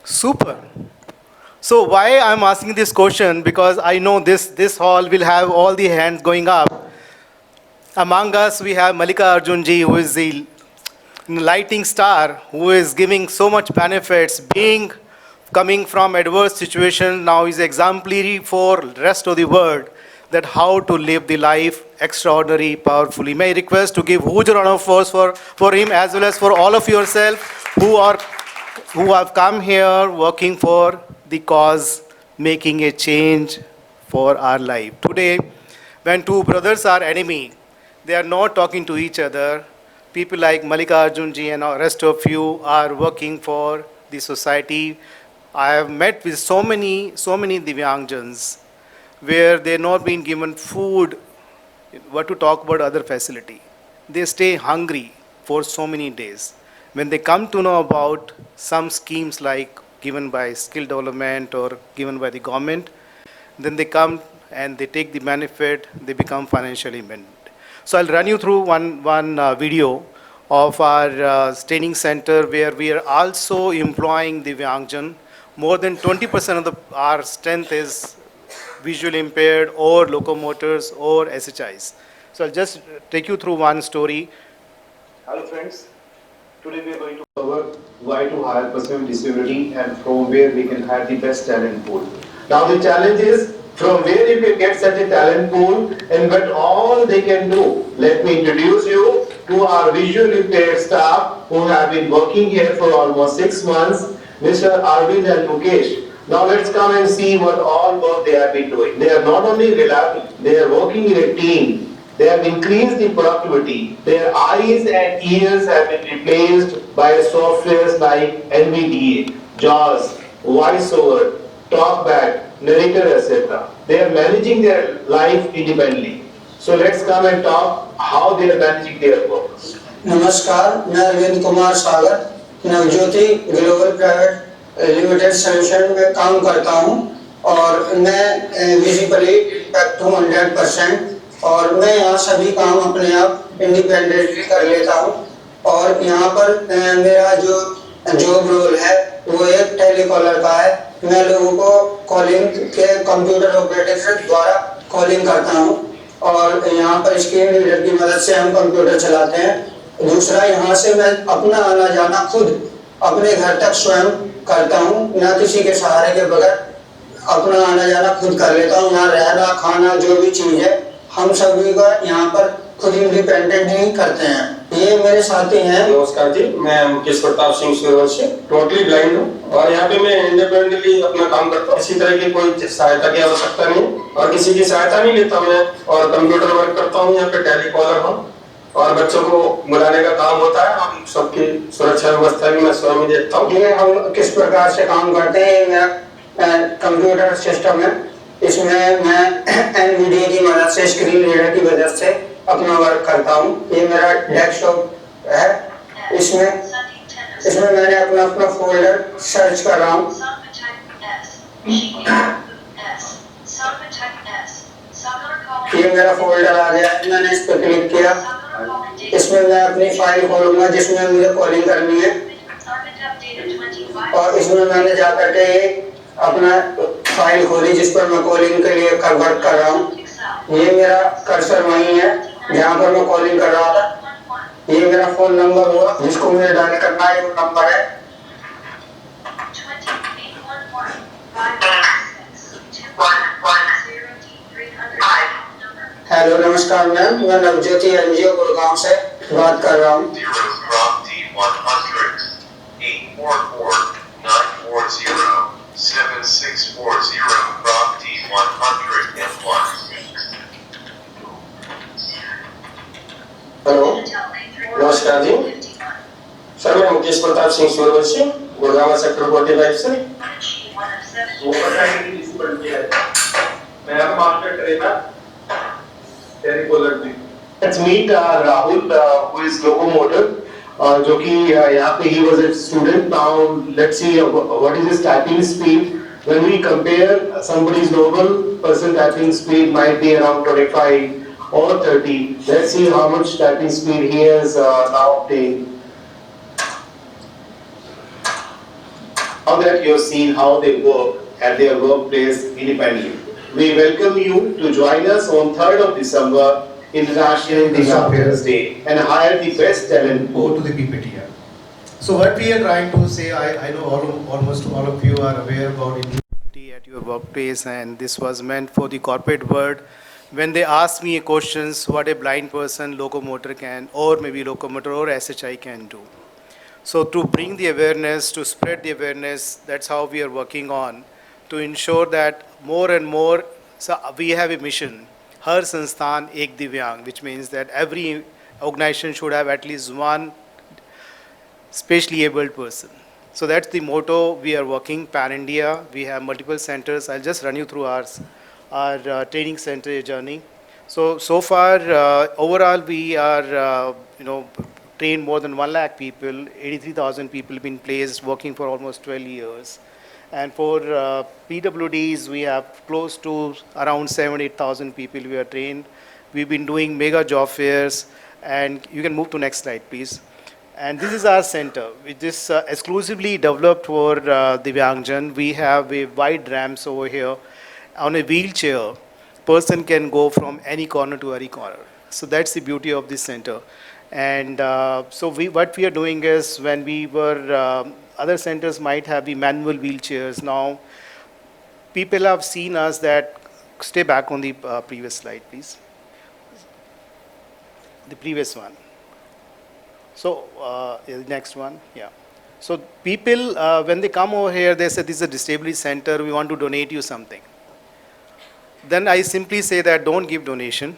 Super. So why I'm asking this question? Because I know this hall will have all the hands going up. Among us, we have Malika Arjunji, who is the lighting star, who is giving so much benefits, coming from adverse situation, now is exemplary for rest of the world, that how to live the life extraordinary, powerfully. May I request to give huge round of applause for him, as well as for all of yourself who have come here working for the cause, making a change for our life. Today, when two brothers are enemy, they are not talking to each other. People like Malika Arjunji and the rest of you are working for the society. I have met with so many Divyangjans where they're not being given food, what to talk about other facility. They stay hungry for so many days. When they come to know about some schemes like given by skill development or given by the government, then they come and they take the benefit, they become financially independent. So I'll run you through one video of our training center where we are also employing the Divyangjan. More than 20% of our strength is visually impaired or locomotors or SHIs. So I'll just take you through one story. Hello friends, today we are going to cover why to hire person with disability and from where we can hire the best talent pool. Now the challenge is from where you can get such a talent pool and what all they can do. Let me introduce you to our visually impaired staff who have been working here for almost 6 months, Mr. Arvind and Mukesh. Now let's come and see what all work they have been doing. They are not only reliable, they are working in a team. They have increased the productivity. Their eyes and ears have been replaced by softwares like NVDA, JAWS, VoiceOver, TalkBack, Narrator, etc. They are managing their life independently. So let's come and talk how they are managing their work. नमस्कार, मैं Arvind Kumar Sagar Navjyoti global private limited solution में काम करता हूं और मैं visibly impact हूं 100% और मैं यहाँ सभी काम अपने आप इंडिपेंडेंटली कर लेता हूं और यहाँ पर मेरा जो जॉब रोल है वो एक टेलीकॉलर का है। मैं लोगों को कॉलिंग के कंप्यूटर ऑपरेटर द्वारा कॉलिंग करता हूं और यहाँ पर स्क्रीन रीडर की मदद से हम कंप्यूटर चलाते हैं। दूसरा, यहाँ से मैं अपना आना जाना खुद अपने घर तक स्वयं करता हूँ, ना किसी के सहारे के बगैर अपना आना जाना खुद कर लेता हूँ। यहाँ रहना खाना जो भी चीज़ है हम सभी का यहाँ पर खुद इंडिपेंडेंट ही करते हैं। ये मेरे साथी हैं। नमस्कार जी, मैं मुकेश प्रताप सिंह सूर्यवंशी टोटली ब्लाइंड हूँ और यहाँ पे मैं इंडिपेंडेंटली अपना काम करता हूँ। किसी तरह की कोई सहायता की आवश्यकता नहीं और किसी की सहायता नहीं लेता मैं और कंप्यूटर वर्क करता हूँ। यहाँ पे टेलीकॉलर हूँ और बच्चों को बुलाने का काम होता है और सबकी सुरक्षा व्यवस्था भी मैं स्वयं ही देखता हूँ। ये हम किस प्रकार से काम करते हैं, मेरा कंप्यूटर सिस्टम है। इसमें मैं NVDA की मदद से स्क्रीन रीडर की मदद से अपना वर्क करता हूँ। ये मेरा डेस्कटॉप है। इसमें मैंने अपना फोल्डर सर्च कर रहा हूँ। ये मेरा फोल्डर आ गया, मैंने इस पर क्लिक किया। इसमें मैं अपनी फाइल खोलूंगा जिसमें मुझे कॉलिंग करनी है और इसमें मैंने जाकर के अपना फाइल खोली जिस पर मैं कॉलिंग के लिए वर्क कर रहा हूँ। ये मेरा कर्सर वहीं है जहाँ पर मैं कॉलिंग कर रहा था। ये मेरा फोन नंबर हुआ जिसको मुझे डायल करना है, वो नंबर है 2811 516 210 300 हेलो नमस्कार मैम, मैं नवज्योति एनजीओ गुड़गांव से बात कर रहा हूँ। 0 हेलो, नमस्कार जी। सर मैं मुकेश प्रताप सिंह सूर्यवंशी, गुड़गांव सेक्टर 45 से। वो पता है कि किसी पर किया है। मैं अब मास्टर ट्रेनर टेरिपोलर ji. Let's meet Rahul, who is locomotive, जो कि यहाँ पे he was a student. Now let's see what is his typing speed. When we compare somebody's normal person typing speed might be around 25 or 30. Let's see how much typing speed he has now obtained. Now that you have seen how they work at their workplace independently, we welcome you to join us on 3rd of December, International Divyang Affairs Day, and hire the best talent. Go to the PPTR. So what we are trying to say, I know almost all of you are aware about inclusivity at your workplace, and this was meant for the corporate world. When they ask me questions, what a blind person, locomotor can, or maybe locomotor or SHI can do. So to bring the awareness, to spread the awareness, that's how we are working on, to ensure that more and more, so we have a mission, Har Sansthan Ek Divyang, which means that every organization should have at least one specially abled person. So that's the motto we are working pan-India. We have multiple centers. I'll just run you through our training center journey. So far, overall, we are, trained more than 1 lakh people, 83,000 people been placed, working for almost 12 years. And for PwDs, we have close to around 7,000-8,000 people we are trained. We've been doing mega job fairs, and you can move to next slide, please. And this is our center, which is exclusively developed for Divyangjan. We have a wide ramps over here. On a wheelchair, person can go from any corner to any corner. So that's the beauty of this center. And so what we are doing is, when we were, other centers might have the manual wheelchairs. Now, people have seen us that, stay back on the previous slide, please. The previous one. So, the next one, yeah. So people, when they come over here, they say, this is a disability center, we want to donate you something. Then I simply say that don't give donation.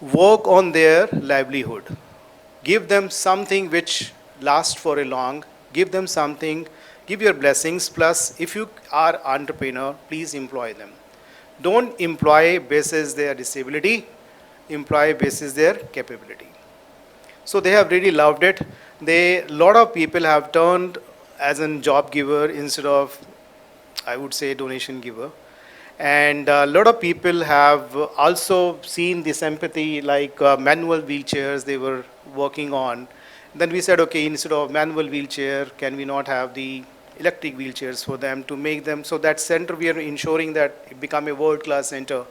Work on their livelihood. Give them something which lasts for a long. Give them something. Give your blessings. Plus, if you are entrepreneur, please employ them. Don't employ basis their disability. Employ basis their capability. So they have really loved it. A lot of people have turned as a job giver instead of, I would say, donation giver. And a lot of people have also seen this empathy, like manual wheelchairs they were working on. Then we said, okay, instead of manual wheelchair, can we not have the electric wheelchairs for them to make them? So that center, we are ensuring that it become a world-class center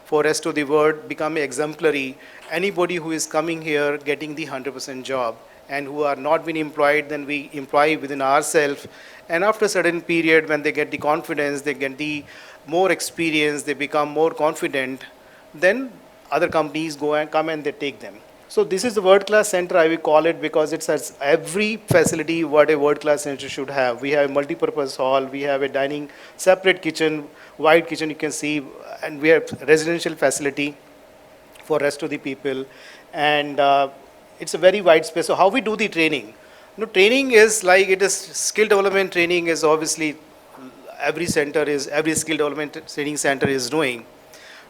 for rest of the world, become exemplary. Anybody who is coming here getting the 100% job, and who are not been employed, then we employ within ourselves. And after a certain period, when they get the confidence, they get the more experience, they become more confident, then other companies go and come and they take them. So this is the world-class center, I will call it, because it has every facility what a world-class center should have. We have a multi-purpose hall, we have a dining, separate kitchen, wide kitchen you can see, and we have residential facility for rest of the people. And it's a very wide space. So how we do the training? Training is like, it is skill development training is obviously every skill development training center is doing.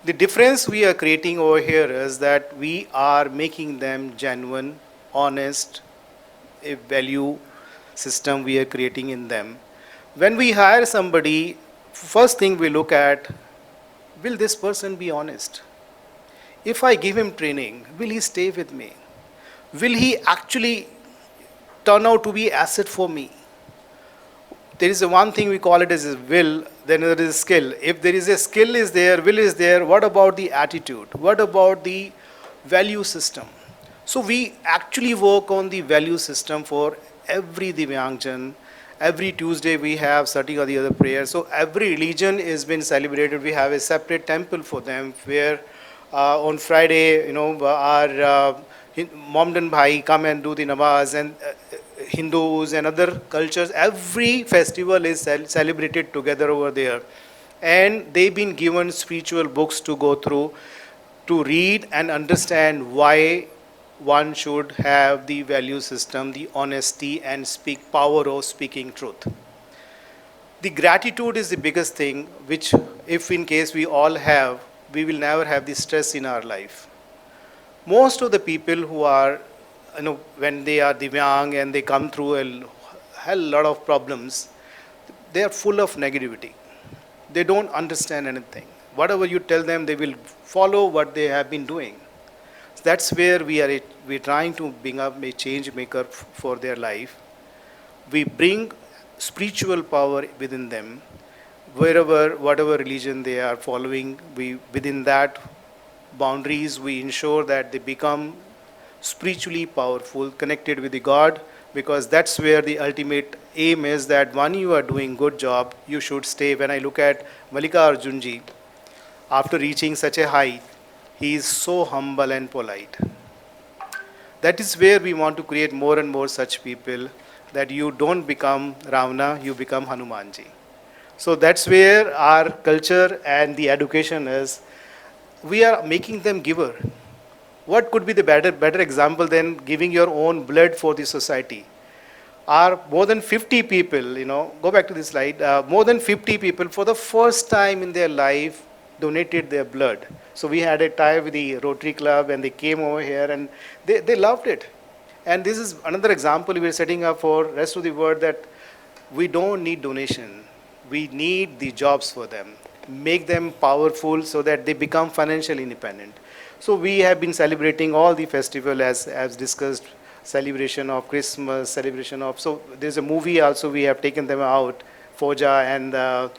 The difference we are creating over here is that we are making them genuine, honest, a value system we are creating in them. When we hire somebody, first thing we look at, will this person be honest? If I give him training, will he stay with me? Will he actually turn out to be asset for me? There is one thing we call it as a will, then there is a skill. If there is a skill is there, will is there, what about the attitude? What about the value system? So we actually work on the value system for every Divyangjan. Every Tuesday we have certain or the other prayers. So every religion is been celebrated. We have a separate temple for them where On Friday, our Momdan Bhai come and do the namaz, and Hindus and other cultures, every festival is celebrated together over there. And they've been given spiritual books to go through, to read and understand why one should have the value system, the honesty, and speak power of speaking truth. The gratitude is the biggest thing, which if in case we all have, we will never have the stress in our life. Most of the people who are, when they are divyang and they come through a hell lot of problems, they are full of negativity. They don't understand anything. Whatever you tell them, they will follow what they have been doing. So that's where we're trying to bring up a change maker for their life. We bring spiritual power within them. Wherever, whatever religion they are following, within that boundaries, we ensure that they become spiritually powerful, connected with the God, because that's where the ultimate aim is, that when you are doing good job, you should stay. When I look at Malika Arjunji, after reaching such a height, he is so humble and polite. That is where we want to create more and more such people, that you don't become Ravana, you become Hanumanji. So that's where our culture and the education is. We are making them giver. What could be the better example than giving your own blood for the society? Are more than 50 people, go back to this slide, more than 50 people for the first time in their life donated their blood. So we had a tie with the Rotary Club, and they came over here and they loved it. And this is another example we are setting up for rest of the world, that we don't need donation. We need the jobs for them. Make them powerful so that they become financially independent. So we have been celebrating all the festival as discussed, celebration of Christmas, celebration of, so there's a movie also we have taken them out, Foja, and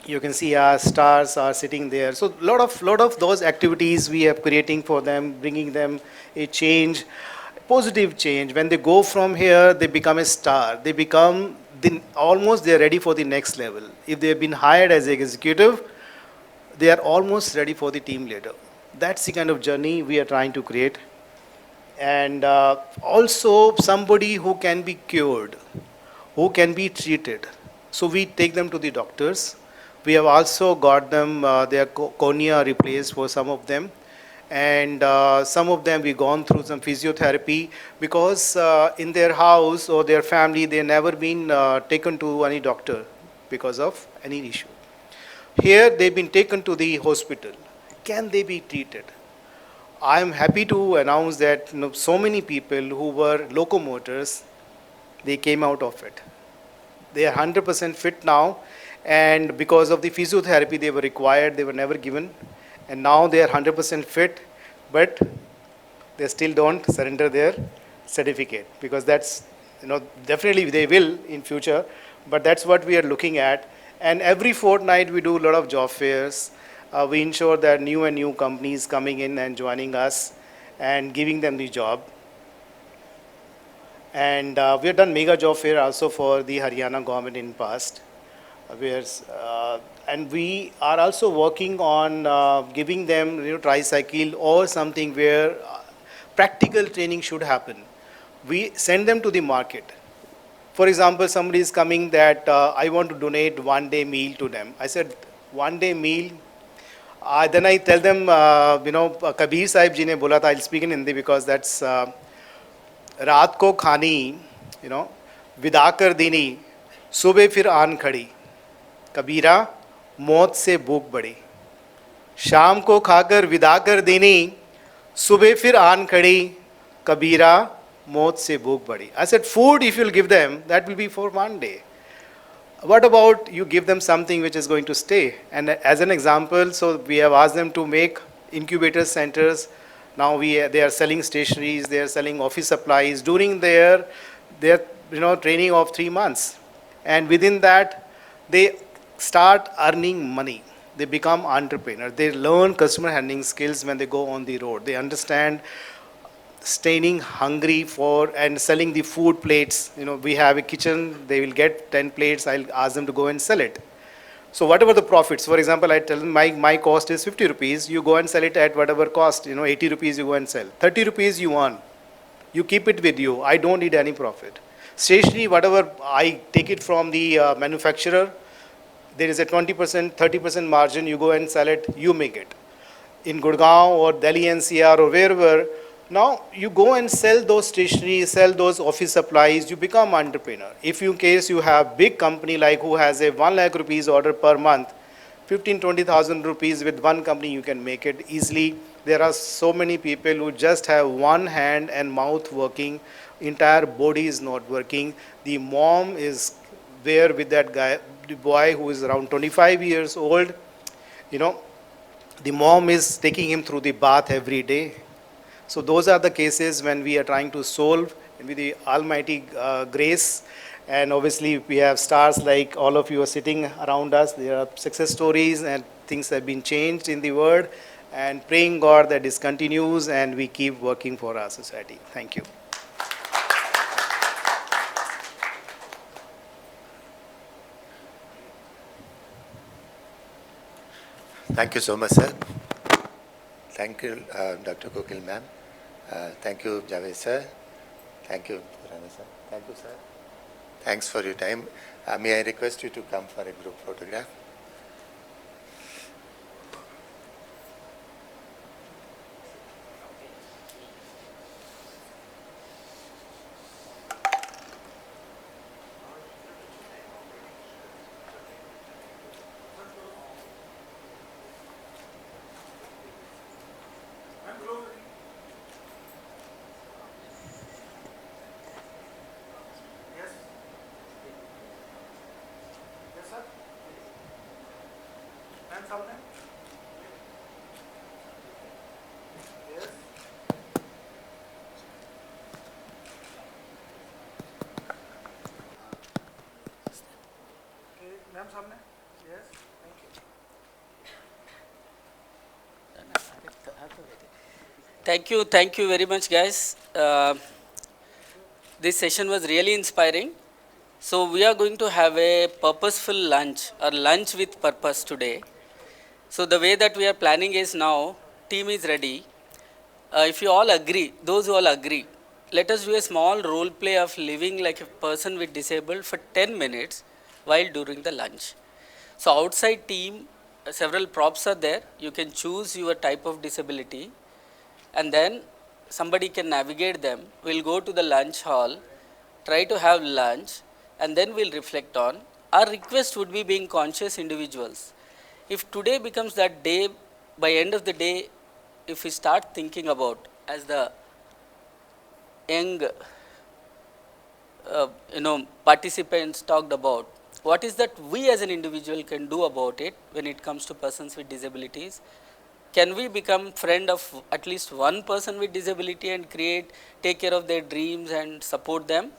you can see our stars are sitting there. So lot of those activities we are creating for them, bringing them a change, positive change. When they go from here, they become a star. They become almost they're ready for the next level. If they've been hired as executive, they are almost ready for the team leader. That's the kind of journey we are trying to create. And also somebody who can be cured, who can be treated. So we take them to the doctors. We have also got them their cornea replaced for some of them. And some of them we've gone through some physiotherapy, because in their house or their family, they've never been taken to any doctor because of any issue. Here they've been taken to the hospital. Can they be treated? I am happy to announce that so many people who were locomotors, they came out of it. They are 100% fit now, and because of the physiotherapy they were required, they were never given. And now they are 100% fit, but they still don't surrender their certificate, because that's, definitely they will in future, but that's what we are looking at. And every fortnight we do a lot of job fairs. We ensure that new and new companies coming in and joining us and giving them the job. And we have done mega job fair also for the Haryana government in past. And we are also working on giving them tricycle or something where practical training should happen. We send them to the market. For example, somebody is coming that I want to donate 1 day meal to them. I said 1 day meal. Then I tell them, Kabir Sahib ji ne bola tha, I'll speak in Hindi because that's रात को खानी, विदा कर देनी, सुबह फिर आन खड़ी, कबीरा मौत से भूख बढ़ी, शाम को खाकर विदा कर देनी, सुबह फिर आन खड़ी, कबीरा मौत से भूख बढ़ी. I said, food if you'll give them, that will be for 1 day. What about you give them something which is going to stay? And as an example, so we have asked them to make incubator centers. Now they are selling stationeries, they are selling office supplies during their training of 3 months. And within that, they start earning money. They become entrepreneurs. They learn customer handling skills when they go on the road. They understand staying hungry for and selling the food plates. We have a kitchen, they will get 10 plates, I'll ask them to go and sell it. So whatever the profits, for example, I tell them my cost is 50 rupees, you go and sell it at whatever cost, 80 rupees you go and sell. 30 rupees you earn. You keep it with you. I don't need any profit. Stationery, whatever I take it from the manufacturer, there is a 20%, 30% margin, you go and sell it, you make it. In Gurgaon or Delhi NCR or wherever, now you go and sell those stationery, sell those office supplies, you become entrepreneur. If in case you have big company like who has a 1 lakh rupees order per month, 15-20,000 rupees with one company you can make it easily. There are so many people who just have one hand and mouth working, entire body is not working. The mom is there with that guy, the boy who is around 25 years old, the mom is taking him through the bath every day. So those are the cases when we are trying to solve with the almighty grace. And obviously we have stars like all of you are sitting around us. There are success stories and things have been changed in the world, and praying God that this continues and we keep working for our society. Thank you. Thank you so much, sir. Thank you, Dr. Kokil ma'am. Thank you, Javed sir. Thank you, Rana sir. Thank you, sir. Thanks for your time. May I request you to come for a group photograph? Thank you very much, guys. This session was really inspiring. So we are going to have a purposeful lunch, or lunch with purpose today. So the way that we are planning is now, team is ready. If you all agree, those who all agree, let us do a small role play of living like a person with disabled for 10 minutes while during the lunch. So outside team, several props are there. You can choose your type of disability, and then somebody can navigate them. We'll go to the lunch hall, try to have lunch, and then we'll reflect on. Our request would be being conscious individuals. If today becomes that day, by end of the day, if we start thinking about, as the young participants talked about, what is that we as an individual can do about it when it comes to persons with disabilities? Can we become friend of at least one person with disability and take care of their dreams and support them?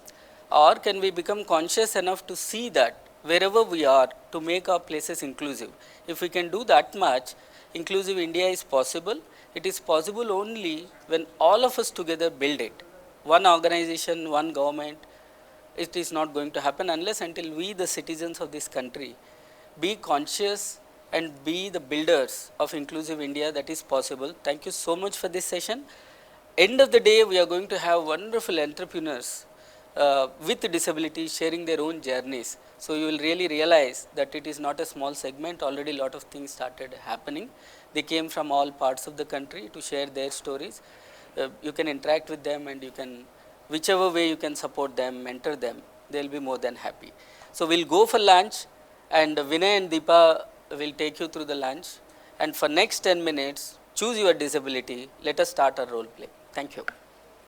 Or can we become conscious enough to see that wherever we are, to make our places inclusive? If we can do that much, inclusive India is possible. It is possible only when all of us together build it. One organization, one government, it is not going to happen unless until we, the citizens of this country, be conscious and be the builders of inclusive India. That is possible. Thank you so much for this session. End of the day, we are going to have wonderful entrepreneurs with disabilities sharing their own journeys. So you will really realize that it is not a small segment. Already a lot of things started happening. They came from all parts of the country to share their stories. You can interact with them, and you can, whichever way you can support them, mentor them, they will be more than happy. So we'll go for lunch, and Vinay and Deepa will take you through the lunch. And for next 10 minutes, choose your disability. Let us start our role play. Thank you.